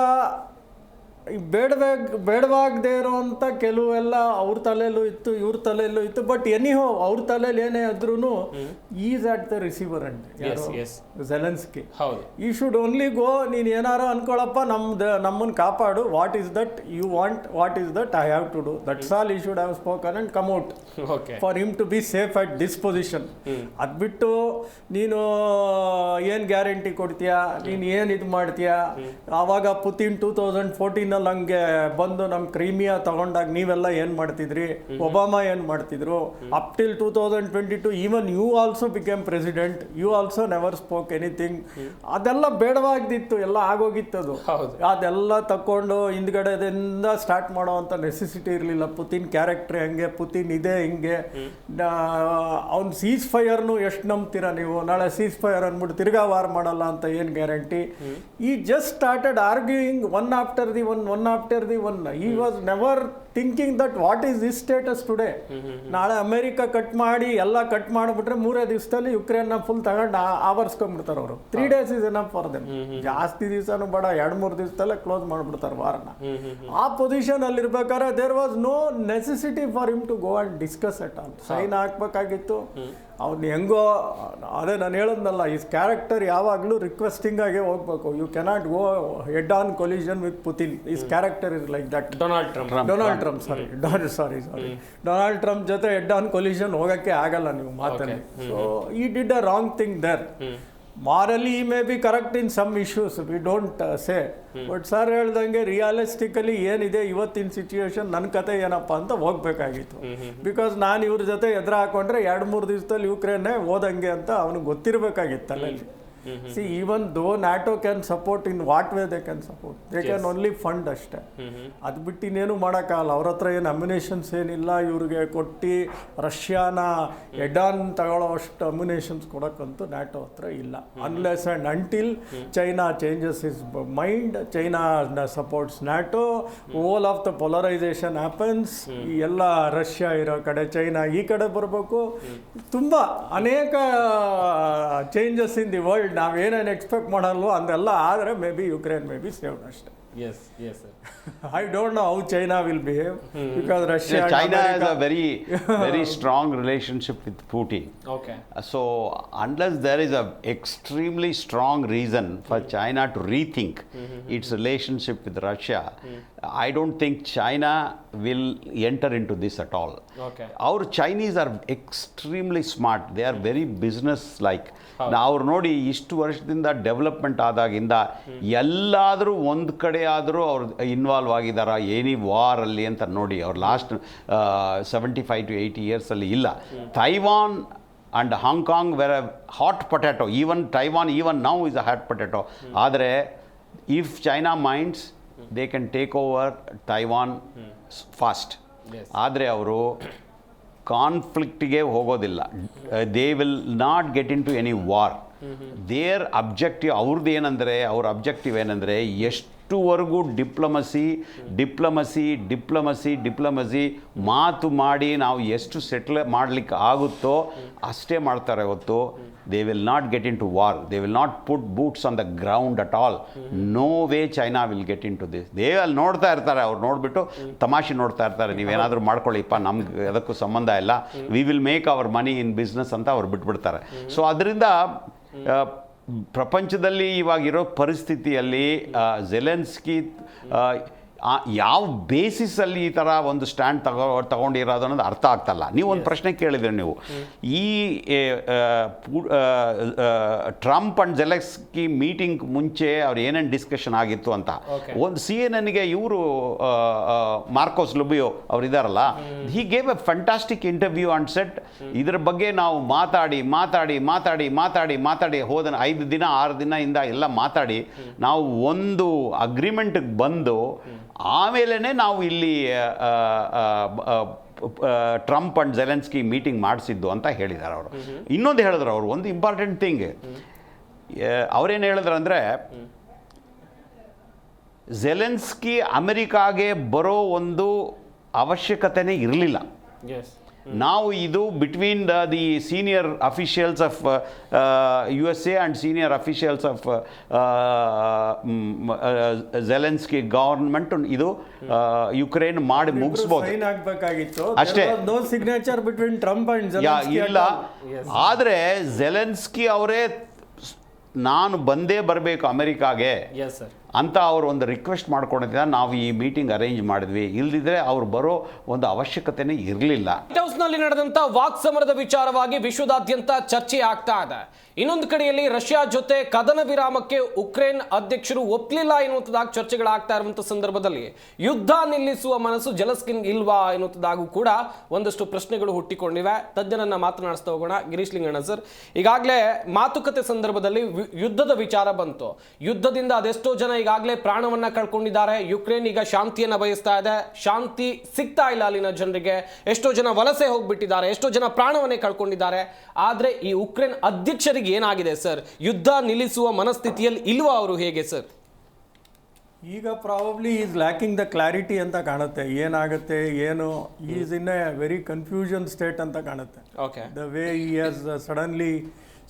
ಬೇಡವಾಗದೇ ಇರೋವಂಥ ಕೆಲವೆಲ್ಲ ಅವ್ರ ತಲೆಯಲ್ಲೂ ಇತ್ತು, ಇವ್ರ ತಲೆಯಲ್ಲೂ ಇತ್ತು. ಬಟ್ ಎನಿಹೋ ಅವ್ರ ತಲೆಯಲ್ಲಿ ಏನೇ ಆದ್ರೂ he's at the receiver end Zelensky. He should only go, ನೀನು ಏನಾರು ಅನ್ಕೊಳಪ್ಪ, ನಮ್ಮನ್ನು ಕಾಪಾಡು, what is that you want, what is that I have to do, that's all he should have spoken and come out for him to be safe at this position. ಅದು ಬಿಟ್ಟು ನೀನು ಏನು guarantee ಕೊಡ್ತೀಯಾ, ನೀನು ಏನು ಇದು ಮಾಡ್ತೀಯಾ? ಆವಾಗ ಪುತಿನ್ 2014 ಹಂಗೆ ಬಂದು ನಮ್ಮ ಕ್ರೀಮಿಯಾ ತಗೊಂಡಾಗ ನೀವೆಲ್ಲ ಏನು ಮಾಡ್ತಿದ್ರಿ, ಒಬಾಮಾ ಏನು ಮಾಡ್ತಿದ್ರು, up till 2022 even you also became president, you also never spoke anything. ಅದೆಲ್ಲ ಬೇಡವಾಗಿತ್ತು, ಎಲ್ಲ ಆಗೋಗಿತ್ತದು. ಅದೆಲ್ಲ ತಕೊಂಡು ಹಿಂದ್ಗಡೆದಿಂದ ಸ್ಟಾರ್ಟ್ ಮಾಡೋ ಅಂತ ನೆಸೆಸಿಟಿ ಇರಲಿಲ್ಲ. ಪುತಿನ್ ಕ್ಯಾರೆಕ್ಟ್ರ್ ಹಂಗೆ, ಪುತಿನ್ ಇದೆ ಹಿಂಗೆ. ಅವ್ನು ಸೀಸ್ ಫೈರ್ನು ಎಷ್ಟು ನಂಬ್ತೀರಾ ನೀವು? ನಾಳೆ ಸೀಸ್ ಫೈರ್ ಅಂದ್ಬಿಟ್ಟು ತಿರ್ಗಾ ವಾರ್ ಮಾಡಲ್ಲ ಅಂತ ಏನು ಗ್ಯಾರಂಟಿ? ಈ just started arguing one after the one. He was never thinking that what is this status today. ನಾಳೆ ಅಮೆರಿಕ ಕಟ್ ಮಾಡಿ ಎಲ್ಲ ಕಟ್ ಮಾಡಿಬಿಟ್ರೆ 3 ದಿವಸದಲ್ಲಿ ಯುಕ್ರೇನ್ನ ಫುಲ್ ತಗೊಂಡು ಆವರಿಸ್ಕೊಂಡ್ಬಿಡ್ತಾರೆ ಅವರು. 3 days is enough for them. ಜಾಸ್ತಿ ದಿವಸನೂ ಬೇಡ, 2-3 ದಿವಸದಲ್ಲೇ ಕ್ಲೋಸ್ ಮಾಡಿಬಿಡ್ತಾರೆ ವಾರನ. ಆ ಪೊಸಿಷನ್ ಅಲ್ಲಿ ಇರ್ಬೇಕಾದ್ರೆ there was no necessity for him to go and discuss at all. Sign ಹಾಕ್ಬೇಕಾಗಿತ್ತು. ಅವ್ನು ಹೆಂಗೋ, ಅದೇ ನಾನು ಹೇಳೋದ್ನಲ್ಲ, ಈಸ್ ಕ್ಯಾರೆಕ್ಟರ್ ಯಾವಾಗಲೂ ರಿಕ್ವೆಸ್ಟಿಂಗ್ ಆಗೇ ಹೋಗ್ಬೇಕು. You cannot go head on collision with Putin. His character is like that. Donald Trump ಜೊತೆ ಹೆಡ್ ಆನ್ ಕೊಲಿಷನ್ ಹೋಗೋಕ್ಕೆ ಆಗಲ್ಲ ನೀವು ಮಾತಲ್ಲಿ. So he did a wrong thing there. Morally may be correct in some issues, we don't say, but sir ಹೇಳ್ದಂಗೆ ರಿಯಾಲಿಸ್ಟಿಕಲಿ ಏನಿದೆ ಇವತ್ತಿನ situation, ನನ್ನ ಕತೆ ಏನಪ್ಪ ಅಂತ ಹೋಗ್ಬೇಕಾಗಿತ್ತು. ಬಿಕಾಸ್ ನಾನು ಇವ್ರ ಜೊತೆ ಎದುರು ಹಾಕೊಂಡ್ರೆ 2-3 ದಿವಸದಲ್ಲಿ ಯುಕ್ರೇನ್ನೇ ಓದಂಗೆ ಅಂತ ಅವ್ನಿಗೆ ಗೊತ್ತಿರಬೇಕಾಗಿತ್ತು ಅಲ್ಲಲ್ಲಿ. See, even though NATO can support, in what way they can support? They can only fund ಅಷ್ಟೇ. ಅದು ಬಿಟ್ಟು ಇನ್ನೇನು ಮಾಡೋಕ್ಕಾಗಲ್ಲ. ಅವ್ರ ಹತ್ರ ಏನು ಅಮ್ಯುನೇಷನ್ಸ್ ಏನಿಲ್ಲ, ಇವ್ರಿಗೆ ಕೊಟ್ಟು ರಷ್ಯಾನ ಎಡಾನ್ ತಗೊಳ್ಳೋ ಅಷ್ಟು ಅಮ್ಯುನೇಷನ್ಸ್ ಕೊಡೋಕ್ಕಂತೂ ನ್ಯಾಟೋ ಹತ್ರ ಇಲ್ಲ. Unless and until China changes his mind, China supports NATO, all of the polarization happens, ಈ ಎಲ್ಲ ರಷ್ಯಾ ಇರೋ ಕಡೆ ಚೈನಾ ಈ ಕಡೆ ಬರಬೇಕು. ತುಂಬ ಅನೇಕ ಚೇಂಜಸ್ ಇನ್ ದಿ ವರ್ಲ್ಡ್ ನಾವೇನೇನು ಎಕ್ಸ್ಪೆಕ್ಟ್ ಮಾಡಲ್ವೋ ಅದೆಲ್ಲ ಆದರೆ may be Ukraine may be saved ಅಷ್ಟೇ. Yes, sir. I don't know how China will behave because Russia and China America has a very strong relationship with Putin. Okay. So unless there is a extremely strong reason for China to rethink its relationship with Russia, I don't think China will enter into this at all. Okay. Our Chinese are extremely smart. They are very business-like. ನಾವು ಅವ್ರು ನೋಡಿ ಇಷ್ಟು ವರ್ಷದಿಂದ development ಆದಾಗಿಂದ ಎಲ್ಲಾದರೂ ಒಂದು ಕಡೆ ಆದರೂ ಅವ್ರು ಇನ್ವಾಲ್ವ್ ಆಗಿದ್ದಾರಾ ಎನಿ ವಾರಲ್ಲಿ ಅಂತ ನೋಡಿ. ಅವ್ರು ಲಾಸ್ಟ್ 75 to 80 ಇಯರ್ಸಲ್ಲಿ ಇಲ್ಲ. Taiwan and Hong Kong were a hot potato, even Taiwan even now is a hot potato. ಆದರೆ if China minds they can take over Taiwan fast. ಆದರೆ ಅವರು ಕಾನ್ಫ್ಲಿಕ್ಟಿಗೆ ಹೋಗೋದಿಲ್ಲ. They will not get into any war. Their objective ಅವ್ರದ್ದು ಏನಂದರೆ, ಅವ್ರ objective ಏನಂದರೆ ಎಷ್ಟುವರೆಗೂ diplomacy ಮಾತು ಮಾಡಿ ನಾವು ಎಷ್ಟು ಸೆಟ್ಲ್ ಮಾಡಲಿಕ್ಕೆ ಆಗುತ್ತೋ ಅಷ್ಟೇ ಮಾಡ್ತಾರೆ ಹೊತ್ತು. They will not get into war. They will not put boots on the ground at all. No way China will get into this. They ಅಲ್ಲಿ ನೋಡ್ತಾ ಇರ್ತಾರೆ, ಅವ್ರು ನೋಡಿಬಿಟ್ಟು ತಮಾಷೆ ನೋಡ್ತಾ ಇರ್ತಾರೆ, ನೀವೇನಾದರೂ ಮಾಡ್ಕೊಳ್ಳಿಪ್ಪ, ನಮ್ಗೆ ಅದಕ್ಕೂ ಸಂಬಂಧ ಇಲ್ಲ, we will make hour money in business ಅಂತ ಅವ್ರು ಬಿಟ್ಬಿಡ್ತಾರೆ. ಸೊ ಅದರಿಂದ ಪ್ರಪಂಚದಲ್ಲಿ ಇವಾಗಿರೋ ಪರಿಸ್ಥಿತಿಯಲ್ಲಿ ಝೆಲೆನ್ಸ್ಕಿ ಯಾವ ಬೇಸಿಸಲ್ಲಿ ಈ ಥರ ಒಂದು ಸ್ಟ್ಯಾಂಡ್ ತಗೊಂಡಿರೋದು ಅನ್ನೋದು ಅರ್ಥ ಆಗ್ತಲ್ಲ. ನೀವು ಒಂದು ಪ್ರಶ್ನೆ ಕೇಳಿದ್ರೆ, ನೀವು ಈ ಟ್ರಂಪ್ ಆ್ಯಂಡ್ ಝೆಲೆನ್ಸ್ಕಿ ಮೀಟಿಂಗ್ ಮುಂಚೆ ಅವ್ರು ಏನೇನು ಡಿಸ್ಕಷನ್ ಆಗಿತ್ತು ಅಂತ ಒಂದು CNN-ಗೆ ಇವರು ಮಾರ್ಕೋಸ್ ಲುಬಿಯೋ ಅವ್ರು ಇದ್ದಾರಲ್ಲ, he gave A fantastic interview and set ಇದ್ರ ಬಗ್ಗೆ ನಾವು ಮಾತಾಡಿ ಹೋದ 5 ದಿನ 6 ದಿನದಿಂದ ಎಲ್ಲ ಮಾತಾಡಿ ನಾವು ಒಂದು ಅಗ್ರಿಮೆಂಟ್ಗೆ ಬಂದು ಆಮೇಲೆ ನಾವು ಇಲ್ಲಿ ಟ್ರಂಪ್ ಆ್ಯಂಡ್ ಝೆಲೆನ್ಸ್ಕಿ ಮೀಟಿಂಗ್ ಮಾಡಿಸಿದ್ದು ಅಂತ ಹೇಳಿದ್ದಾರೆ ಅವರು. ಇನ್ನೊಂದು ಹೇಳಿದ್ರು ಅವರು, ಒಂದು ಇಂಪಾರ್ಟೆಂಟ್ ಥಿಂಗ್ ಅವರೇನು ಹೇಳಿದ್ರು ಅಂದರೆ, ಝೆಲೆನ್ಸ್ಕಿ ಅಮೆರಿಕಾಗೆ ಬರೋ ಒಂದು ಅವಶ್ಯಕತೆನೇ ಇರಲಿಲ್ಲ. ನಾವು ಇದು between the senior officials of USA and senior officials of Zelensky government ಇದು ಯುಕ್ರೇನ್ ಮಾಡಿ ಮುಗಿಸ್ಬೋದು ಅಷ್ಟೇ. No signature between Trump and Zelensky ಇಲ್ಲ. ಆದರೆ ಝೆಲೆನ್ಸ್ಕಿ ಅವರೇ ನಾನು ಬಂದೇ ಬರಬೇಕು ಅಮೆರಿಕಾಗೆ ಅಂತ ಅವರು ಒಂದು ರಿಕ್ವೆಸ್ಟ್ ಮಾಡ್ಕೊಂಡಿದ್ದ, ನಾವು ಈ ಮೀಟಿಂಗ್ ಅರೇಂಜ್ ಮಾಡಿದ್ವಿ, ಇಲ್ದಿದ್ರೆ ಅವ್ರು ಬರೋ ಒಂದು ಅವಶ್ಯಕತೆನೇ ಇರಲಿಲ್ಲ. ವೈಟ್ ಹೌಸ್ನಲ್ಲಿ ನಡೆದಂಥ ವಾಕ್ಸಮರದ ವಿಚಾರವಾಗಿ ವಿಶ್ವದಾದ್ಯಂತ ಚರ್ಚೆ ಆಗ್ತಾ ಇದೆ. ಇನ್ನೊಂದು ಕಡೆಯಲ್ಲಿ ರಷ್ಯಾ ಜೊತೆ ಕದನ ವಿರಾಮಕ್ಕೆ ಉಕ್ರೇನ್ ಅಧ್ಯಕ್ಷರು ಒಪ್ಪಲಿಲ್ಲ ಎನ್ನುವಂಥದ್ದಾಗಿ ಚರ್ಚೆಗಳಾಗ್ತಾ ಇರುವಂಥ ಸಂದರ್ಭದಲ್ಲಿ ಯುದ್ಧ ನಿಲ್ಲಿಸುವ ಮನಸ್ಸು ಝೆಲೆನ್ಸ್ಕಿ ಇಲ್ವಾ ಎನ್ನುವಂಥದ್ದಾಗೂ ಕೂಡ ಒಂದಷ್ಟು ಪ್ರಶ್ನೆಗಳು ಹುಟ್ಟಿಕೊಂಡಿವೆ. ತಜ್ಞರನ್ನ ಮಾತನಾಡಿಸ್ತಾ ಹೋಗೋಣ. ಗಿರೀಶ್ ಲಿಂಗಣ್ಣ ಸರ್, ಈಗಾಗಲೇ ಮಾತುಕತೆ ಸಂದರ್ಭದಲ್ಲಿ ಯುದ್ಧದ ವಿಚಾರ ಬಂತು. ಯುದ್ಧದಿಂದ ಅದೆಷ್ಟೋ ಜನ ಈಗಾಗಲೇ ಪ್ರಾಣವನ್ನ ಕಳ್ಕೊಂಡಿದ್ದಾರೆ. ಯುಕ್ರೇನ್ ಈಗ ಶಾಂತಿಯನ್ನ ಬಯಸ್ತಾ ಇದೆ, ಶಾಂತಿ ಸಿಗ್ತಾ ಇಲ್ಲ ಅಲ್ಲಿನ ಜನರಿಗೆ. ಎಷ್ಟೋ ಜನ ವಲಸೆ ಹೋಗ್ಬಿಟ್ಟಿದ್ದಾರೆ, ಎಷ್ಟೋ ಜನ ಪ್ರಾಣವನ್ನೇ ಕಳ್ಕೊಂಡಿದ್ದಾರೆ. ಆದ್ರೆ ಈ ಉಕ್ರೇನ್ ಅಧ್ಯಕ್ಷರಿಗೆ ಏನಾಗಿದೆ ಸರ್? ಯುದ್ಧ ನಿಲ್ಲಿಸುವ ಮನಸ್ಥಿತಿಯಲ್ಲಿ ಇಲ್ವಾ ಅವರು? ಹೇಗೆ ಸರ್? ಈಗ probably he's lacking the clarity ಅಂತ ಕಾಣುತ್ತೆ. ಏನಾಗುತ್ತೆ ಏನು, he's in a very confusion state ಅಂತ ಕಾಣುತ್ತೆ. The way he has suddenly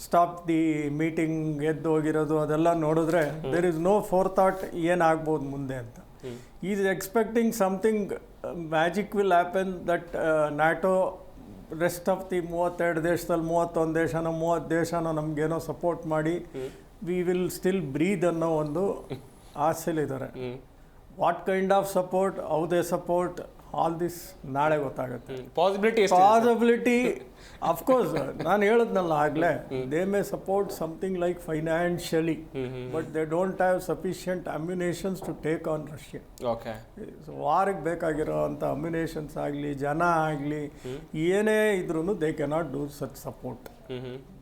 stop the meeting ಎದ್ದು ಹೋಗಿರೋದು ಅದೆಲ್ಲ ನೋಡಿದ್ರೆ there is no forethought ಏನಾಗ್ಬೋದು ಮುಂದೆ ಅಂತ. He's expecting something magic will happen that NATO rest of the 32 ದೇಶದಲ್ಲಿ 31 ದೇಶನೋ ನಮಗೇನೋ ಸಪೋರ್ಟ್ ಮಾಡಿ ವಿ ವಿಲ್ ಸ್ಟಿಲ್ ಬ್ರೀದ್ ಅನ್ನೋ ಒಂದು ಆಸೆಲಿದ್ದಾರೆ. What kind of support, how they support, all this ನಾಳೆ ಗೊತ್ತಾಗುತ್ತೆ. ಪಾಸಿಬಿಲಿಟಿ ಅಫ್ಕೋರ್ಸ್ ನಾನು ಹೇಳಿದ್ನಲ್ಲ ಆಗಲೇ, they may support something like financially, but they don't have sufficient ammunitions to take on Russia. Okay, so ವಾರಕ್ಕೆ ಬೇಕಾಗಿರೋ ಅಂಥ ಅಮ್ಯುನೇಷನ್ಸ್ ಆಗಲಿ, ಜನ ಆಗಲಿ, ಏನೇ ಇದ್ರೂ they cannot do such support.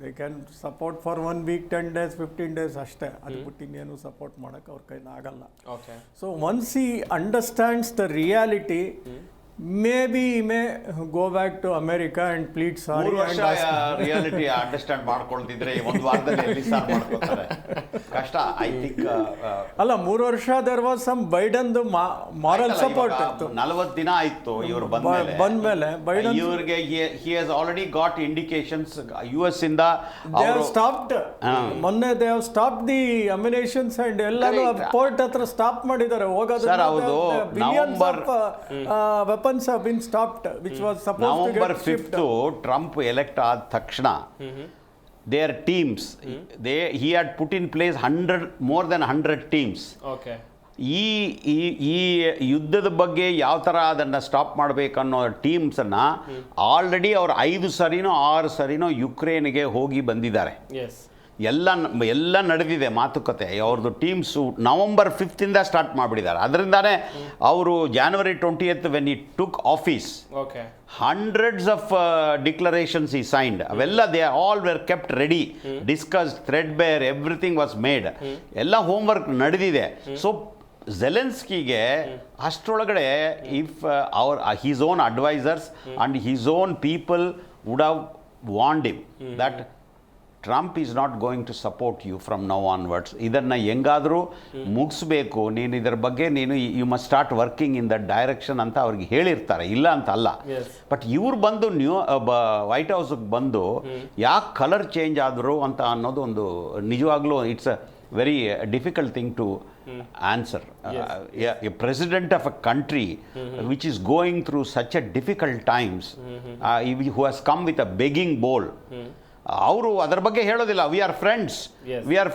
They can support for 1 week, 10 days, 15 days ಅಷ್ಟೇ. ಅದು ಬಿಟ್ಟು ಇನ್ನೇನು ಸಪೋರ್ಟ್ ಮಾಡೋಕ್ಕೆ ಅವ್ರ ಕೈಲಿ ಆಗಲ್ಲ. ಸೊ ಒನ್ಸ್ ಈ understands the reality, maybe he may go back to America and plead sorry. Reality understand ಮಾಡ್ಕೊಳ್ತಿದ್ರೆ ಒಂದು ವಾರದಲ್ಲಿ ಎಲ್ಲಿ ಸಾರ್ ಮಾಡ್ಕೊಳ್ತಾರೆ, ಕಷ್ಟ. ಐ ಥಿಂಕ್ ಅಲ್ಲ, 3 ವರ್ಷ ದೇರ್ ವಾಸ್ ಸಮ್ ಬೈಡನ್ದು ಮಾರಲ್ ಸಪೋರ್ಟ್ ಇತ್ತು. 40 ದಿನ ಆಯ್ತು ಇವರು ಬಂದ್ಮೇಲೆ ಬೈಡನ್ ಇವರಿಗೆ he has already got indications US ಇಂದ ಅವರು ಸ್ಟಾಪ್ಡ್. ಮೊನ್ನೆ they have stop the ammunitions and ಎಲ್ಲಾನು ಪೋರ್ಟ್ ಹತ್ರ ಸ್ಟಾಪ್ ಮಾಡಿದ್ದಾರೆ ಹೋಗೋದು. ಸರ್, ಹೌದು. November weapons have been stopped, which was supposed to get shipped. November 5th Trump elect ಆದ ತಕ್ಷಣ their teams, he had put in place more than 100 teams. Okay, ಈ ಯುದ್ಧದ ಬಗ್ಗೆ ಯಾವ ಥರ ಅದನ್ನು ಸ್ಟಾಪ್ ಮಾಡಬೇಕನ್ನೋ ಟೀಮ್ಸನ್ನು ಆಲ್ರೆಡಿ ಅವ್ರು 5 ಸರಿನೋ 6 ಸರಿನೋ ಯುಕ್ರೇನ್ಗೆ ಹೋಗಿ ಬಂದಿದ್ದಾರೆ. ಎಲ್ಲ ನಡೆದಿದೆ ಮಾತುಕತೆ. ಅವ್ರದ್ದು ಟೀಮ್ಸು November 5th ಸ್ಟಾರ್ಟ್ ಮಾಡಿಬಿಟ್ಟಿದ್ದಾರೆ. ಅದರಿಂದಾನೇ ಅವರು January 20th when he took office, hundreds of declarations he signed. ಅವೆಲ್ಲ they all were kept ready, discussed, threadbare, everything was made. ಎಲ್ಲ ಹೋಮ್ವರ್ಕ್ ನಡೆದಿದೆ. ಸೊ ಝೆಲೆನ್ಸ್ಕಿಗೆ ಅಷ್ಟರೊಳಗಡೆ if his own advisors and his own people would have warned him that Trump is not going to support you from now onwards. ಇದನ್ನು ಹೆಂಗಾದರೂ ಮುಗಿಸ್ಬೇಕು, ನೀನು ಇದರ ಬಗ್ಗೆ you must start working in that direction ಅಂತ ಅವ್ರಿಗೆ ಹೇಳಿರ್ತಾರೆ, ಇಲ್ಲ ಅಂತ ಅಲ್ಲ. ಬಟ್ ಇವ್ರು ಬಂದು ವೈಟ್ ಹೌಸ್ಗೆ ಬಂದು ಯಾಕೆ ಕಲರ್ ಚೇಂಜ್ ಆದರು ಅಂತ ಅನ್ನೋದು ಒಂದು ನಿಜವಾಗ್ಲೂ it's a very difficult thing to answer. A president of a country which is going through such a difficult times, who has come with a begging bowl, ಅವರು ಅದರ ಬಗ್ಗೆ ಹೇಳೋದಿಲ್ಲ. We are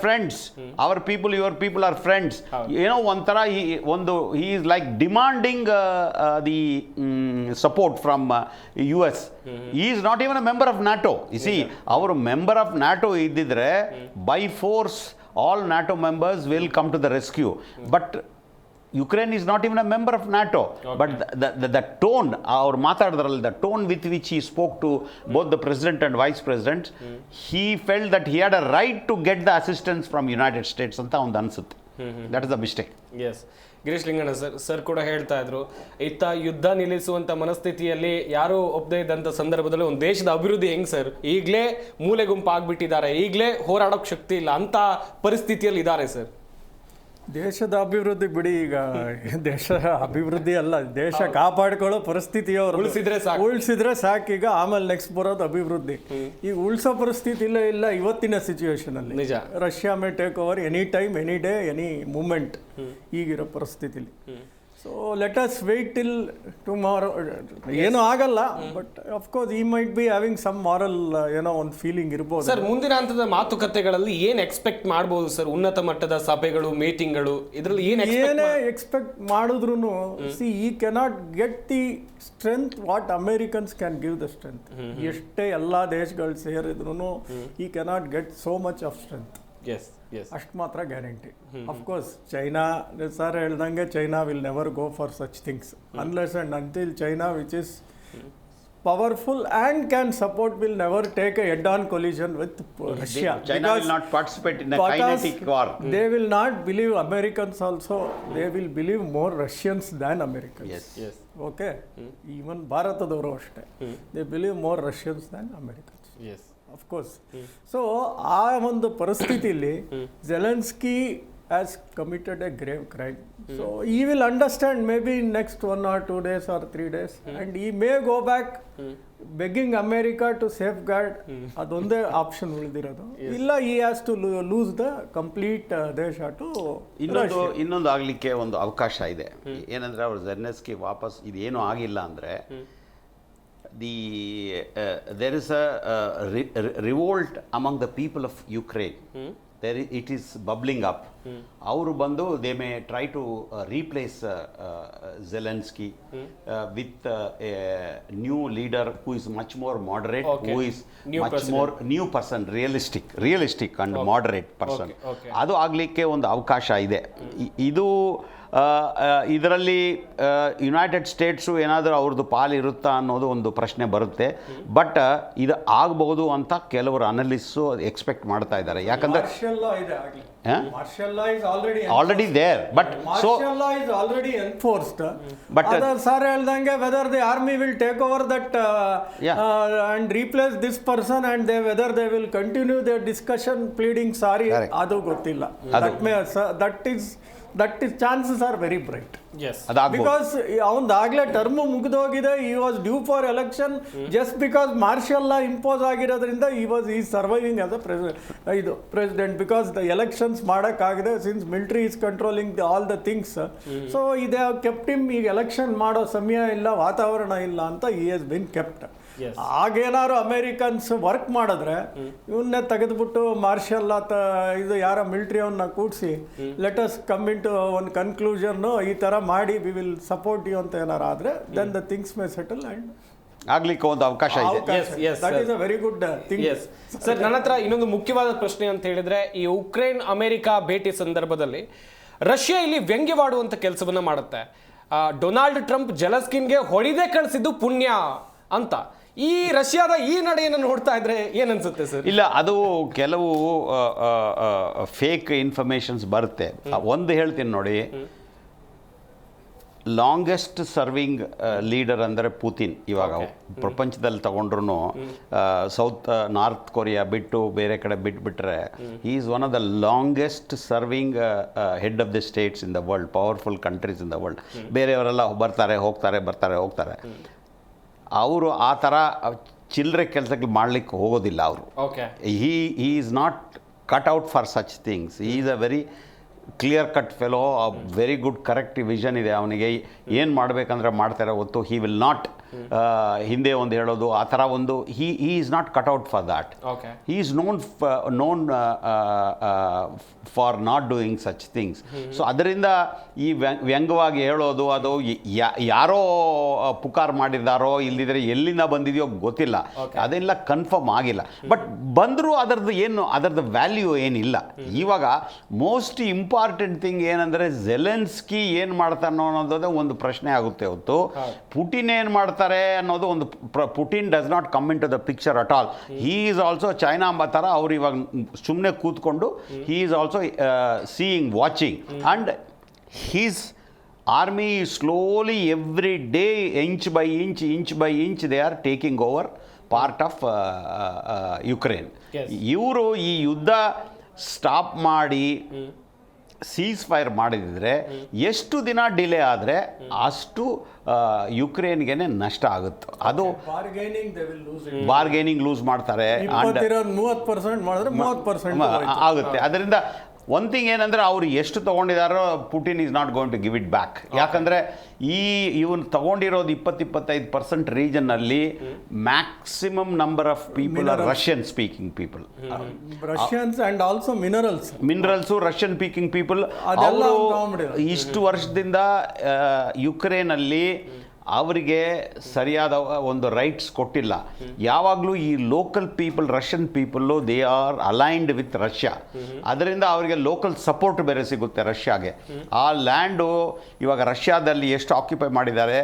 friends, hour people, your people are friends. ಏನೋ ಒಂಥರ he is like demanding the support from US. He is not even a member of NATO. U C, ಅವರು member of NATO ಇದ್ದಿದ್ರೆ by force all NATO members will come to the rescue. But Ukraine is not even a member of NATO. But the tone, our matadralla, the tone with which he spoke to both the president and vice president, he felt that he had a right to get the assistance from United States anta ಒಂದು ಅನ್ಸುತ್ತೆ. That is the mistake. Yes. Girish Linganna sir ಕೂಡ ಹೇಳ್ತಾ ಇದ್ರು, ಇತ್ತ ಯುದ್ಧ ನಿಲ್ಲಿಸುವಂತ ಮನಸ್ಥಿತಿಯಲ್ಲಿ ಯಾರು ಒಪ್ಪದೇ ಇದ್ದಂಥ ಸಂದರ್ಭದಲ್ಲಿ ಒಂದು ದೇಶದ ಅಭಿವೃದ್ಧಿ ಹೆಂಗ್ ಸರ್, ಈಗಲೇ ಮೂಲೆ ಗುಂಪು ಆಗ್ಬಿಟ್ಟಿದ್ದಾರೆ, ಈಗಲೇ ಹೋರಾಡೋಕೆ ಶಕ್ತಿ ಇಲ್ಲ ಅಂತ ಪರಿಸ್ಥಿತಿಯಲ್ಲಿ ಇದ್ದಾರೆ ಸರ್. ದೇಶದ ಅಭಿವೃದ್ಧಿ ಬಿಡಿ, ಈಗ ದೇಶ ಅಭಿವೃದ್ಧಿ ಅಲ್ಲ, ದೇಶ ಕಾಪಾಡ್ಕೊಳ್ಳೋ ಪರಿಸ್ಥಿತಿಯವರು ಉಳಿಸಿದ್ರೆ ಸಾಕೀಗ. ಆಮೇಲೆ ನೆಕ್ಸ್ಟ್ ಬರೋದು ಅಭಿವೃದ್ಧಿ. ಈಗ ಉಳಿಸೋ ಪರಿಸ್ಥಿತಿ ಇಲ್ಲ ಇವತ್ತಿನ ಸಿಚುವೇಶನ್ ಅಲ್ಲಿ. ನಿಜ, Russia may take over any time, any day, any moment ಈಗಿರೋ ಪರಿಸ್ಥಿತಿಲಿ. So let us wait till tomorrow. ಏನೂ ಆಗಲ್ಲ, but of course he might be having some moral ಏನೋ ಒಂದು ಫೀಲಿಂಗ್ ಇರ್ಬೋದು. ಸರ್, ಮುಂದಿನ ಹಂತದ ಮಾತುಕತೆಗಳಲ್ಲಿ ಏನು ಎಕ್ಸ್ಪೆಕ್ಟ್ ಮಾಡ್ಬೋದು ಸರ್? ಉನ್ನತ ಮಟ್ಟದ ಸಭೆಗಳು, ಮೀಟಿಂಗ್ಗಳು, ಇದರಲ್ಲಿ ಏನೇ ಎಕ್ಸ್ಪೆಕ್ಟ್ ಮಾಡಿದ್ರು ಸಿ ಈ cannot get the strength what Americans can give the strength. ಎಷ್ಟೇ ಎಲ್ಲ ದೇಶಗಳು ಸೇರಿದ್ರು ಈ cannot get so much of strength. ಅಷ್ಟು ಮಾತ್ರ ಗ್ಯಾರಂಟಿ. ಅಫ್ಕೋರ್ಸ್ ಚೈನಾ, ಸರ್ ಹೇಳ್ದಂಗೆ China will never go for such things unless and until China which is powerful and can support will never take a head-on collision with Russia. China will not participate in a kinetic war. They will not believe Americans also. They will believe more Russians than Americans. Yes. Okay. Even ಭಾರತದವರು ಅಷ್ಟೇ. They believe more Russians than Americans. Yes. Of course. So ಆ ಒಂದು ಪರಿಸ್ಥಿತಿಯಲ್ಲಿ Zelensky has committed a grave crime. So he will understand maybe in next 1 or 2 days or 3 days, and he may go back begging America to safeguard. ಅದೊಂದೇ option ಉಳಿದಿರೋದು. ಇಲ್ಲ, he has to lose the complete ದೇಶ to ಇನ್ನೊಂದು ಆಗಲಿಕ್ಕೆ ಒಂದು ಅವಕಾಶ ಇದೆ. ಏನಂದ್ರೆ ಅವರು ಝೆಲೆನ್ಸ್ಕಿ ವಾಪಸ್ ಇದೇನು ಆಗಿಲ್ಲ ಅಂದರೆ there is a revolt among the people of Ukraine. It is bubbling up. ಅವರು ಬಂದು they may try to replace Zelensky with a new leader who is much more moderate, who is much more new person, realistic and moderate person. ಅದು ಆಗಲಿಕ್ಕೆ ಒಂದು ಅವಕಾಶ ಇದೆ. ಇದು ಇದರಲ್ಲಿ United states ಏನಾದರೂ ಅವ್ರದ್ದು ಪಾಲಿರುತ್ತಾ ಅನ್ನೋದು ಒಂದು ಪ್ರಶ್ನೆ ಬರುತ್ತೆ. ಬಟ್ ಇದು ಆಗಬಹುದು ಅಂತ ಕೆಲವರು ಅನಲಿಸ್ಟು ಎಕ್ಸ್ಪೆಕ್ಟ್ ಮಾಡ್ತಾ ಇದ್ದಾರೆ. ಯಾಕಂದರೆ already there, but so is already enforced. But sir ಹೇಳ್ದಂಗೆ whether the army will take over that and replace this person and whether they will continue their discussion pleading sorry, ಅದು ಗೊತ್ತಿಲ್ಲ. That is chances are very bright. Yes. Because ಅವನದಾಗಲೇ term ಮುಗಿದೋಗಿದೆ. he was due for election just because martial law impose ಆಗಿರೋದ್ರಿಂದ he is surviving as a president because the elections ಮಾಡೋಕ್ಕಾಗಿದೆ since military is controlling all the things. So they have kept him. ಈಗ election ಮಾಡೋ ಸಮಯ ಇಲ್ಲ, ವಾತಾವರಣ ಇಲ್ಲ ಅಂತ he has been kept. ಆಗೇನಾದ್ರು Americans work ಮಾಡಿದ್ರೆ ಇವನ್ನೇ ತೆಗೆದುಬಿಟ್ಟು ಮಾರ್ಷಲ್ ಇದು ಯಾರ ಮಿಲಿಟರಿ ಅವನ್ನ ಕೂಡಿಸಿ let us come into ಒಂದು ಕನ್ಕ್ಲೂಷನ್ ಈ ಥರ ಮಾಡಿ ವಿ ವಿಲ್ ಸಪೋರ್ಟ್ ಯು ಅಂತ ಏನಾರು ಆದರೆ then the things may settle and ಆಗ್ಲಿಕ್ಕೆ ಒಂದು ಅವಕಾಶ ಇದೆ. That is a very good thing. Sir, ನನ್ನ ಹತ್ರ ಇನ್ನೊಂದು ಮುಖ್ಯವಾದ ಪ್ರಶ್ನೆ ಅಂತ ಹೇಳಿದ್ರೆ, ಈ ಉಕ್ರೇನ್ ಅಮೆರಿಕ ಭೇಟಿ ಸಂದರ್ಭದಲ್ಲಿ ರಷ್ಯಾ ಇಲ್ಲಿ ವ್ಯಂಗ್ಯವಾಡುವಂತ ಕೆಲಸವನ್ನ ಮಾಡುತ್ತೆ. ಡೊನಾಲ್ಡ್ ಟ್ರಂಪ್ ಜೆಲೆನ್ಸ್ಕಿಗೆ ಹೊಡೆದೇ ಕಳಿಸಿದ್ದು ಪುಣ್ಯ ಅಂತ. ಈ ರಷ್ಯಾದ ಈ ನಡೆಯನ್ನು ನೋಡ್ತಾ ಇದ್ರೆ ಏನನ್ಸುತ್ತೆ ಸರ್? ಇಲ್ಲ, ಅದು ಕೆಲವು ಫೇಕ್ ಇನ್ಫಾರ್ಮೇಶನ್ಸ್ ಬರುತ್ತೆ. ಒಂದು ಹೇಳ್ತೀನಿ ನೋಡಿ, ಲಾಂಗೆಸ್ಟ್ ಸರ್ವಿಂಗ್ ಲೀಡರ್ ಅಂದರೆ ಪುತಿನ್. ಇವಾಗ ಪ್ರಪಂಚದಲ್ಲಿ ತಗೊಂಡ್ರು ನಾರ್ತ್ ಕೊರಿಯಾ ಬಿಟ್ಟು ಬೇರೆ ಕಡೆ ಬಿಟ್ಬಿಟ್ರೆ he is one of the longest serving head of the states in the world, powerful countries in the world. ಬೇರೆಯವರೆಲ್ಲ ಬರ್ತಾರೆ ಹೋಗ್ತಾರೆ. ಅವರು ಆ ಥರ ಚಿಲ್ಲರೆ ಕೆಲಸಗಳು ಮಾಡಲಿಕ್ಕೆ ಹೋಗೋದಿಲ್ಲ. ಅವರು he is not cut out for such things. He is a very clear cut fellow, very good correct vision ಇದೆ ಅವನಿಗೆ. ಏನು ಮಾಡಬೇಕಂದ್ರೆ ಮಾಡ್ತಾರೆ ಹೊತ್ತು ಹಿ ವಿಲ್ ನಾಟ್ ಹಿಂದೆ ಒಂದು ಹೇಳೋದು ಆ ಥರ ಒಂದು he is not cut out for that. He is known for not doing such things. So ಅದರಿಂದ ಈ ವ್ಯಂಗ್ಯವಾಗಿ ಹೇಳೋದು ಅದು ಯಾರೋ ಪುಕಾರ್ ಮಾಡಿದ್ದಾರೋ ಇಲ್ಲಿದ್ರೆ ಎಲ್ಲಿಂದ ಬಂದಿದೆಯೋ ಗೊತ್ತಿಲ್ಲ, ಅದೆಲ್ಲ ಕನ್ಫರ್ಮ್ ಆಗಿಲ್ಲ. ಬಟ್ ಬಂದರೂ ಅದರದ್ದು ವ್ಯಾಲ್ಯೂ ಏನಿಲ್ಲ. ಇವಾಗ ಮೋಸ್ಟ್ ಇಂಪಾರ್ಟೆಂಟ್ ಥಿಂಗ್ ಏನಂದರೆ ಝೆಲೆನ್ಸ್ಕಿ ಏನು ಮಾಡ್ತಾನೋ ಅನ್ನೋದೇ ಒಂದು ಪ್ರಶ್ನೆ ಆಗುತ್ತೆ ಹೊತ್ತು ಪುಟಿನ್ ಏನು ಮಾಡ್ತಾರೆ ಅನ್ನೋದು ಒಂದು. Putin does not come into the picture at all. He is also China ಎಂಬ ಥರ ಅವ್ರು ಇವಾಗ ಸುಮ್ಮನೆ ಕೂತ್ಕೊಂಡು he is also seeing, watching, and his army is slowly every day, inch by inch they are taking over part of Ukraine. ಇವರು ಈ ಯುದ್ಧ stop ಮಾಡಿ ಸೀಸ್ ಫೈರ್ ಮಾಡಿದ್ರೆ ಎಷ್ಟು ದಿನ ಡಿಲೇ ಆದರೆ ಅಷ್ಟು ಯುಕ್ರೇನ್ಗೆನೆ ನಷ್ಟ ಆಗುತ್ತೆ. ಅದು ಬಾರ್ಗೇನಿಂಗ್ ಲೂಸ್ ಮಾಡ್ತಾರೆ, 30% ಮಾಡಿದ್ರೆ 30% ಆಗುತ್ತೆ. ಅದರಿಂದ ಒನ್ ಥಿಂಗ್ ಏನಂದರೆ ಅವರು ಎಷ್ಟು ತೊಗೊಂಡಿದ್ದಾರೋ Putin is not going to give it back. ಯಾಕಂದರೆ ಇವನು ತೊಗೊಂಡಿರೋದು 20-25% ರೀಜನ್ನಲ್ಲಿ maximum number of people are Russian speaking people. Russians and also minerals Russian speaking people. ಅವರು ಇಷ್ಟು ವರ್ಷದಿಂದ ಯುಕ್ರೇನಲ್ಲಿ ಅವರಿಗೆ ಸರಿಯಾದ ಒಂದು ರೈಟ್ಸ್ ಕೊಟ್ಟಿಲ್ಲ. ಯಾವಾಗಲೂ ಈ local people, Russian people, they are aligned with Russia. ಅದರಿಂದ ಅವರಿಗೆ ಲೋಕಲ್ ಸಪೋರ್ಟ್ ಬೇರೆ ಸಿಗುತ್ತೆ ರಷ್ಯಾಗೆ. ಆ ಲ್ಯಾಂಡು ಇವಾಗ ರಷ್ಯಾದಲ್ಲಿ ಎಷ್ಟು ಆಕ್ಯುಪೈ ಮಾಡಿದ್ದಾರೆ,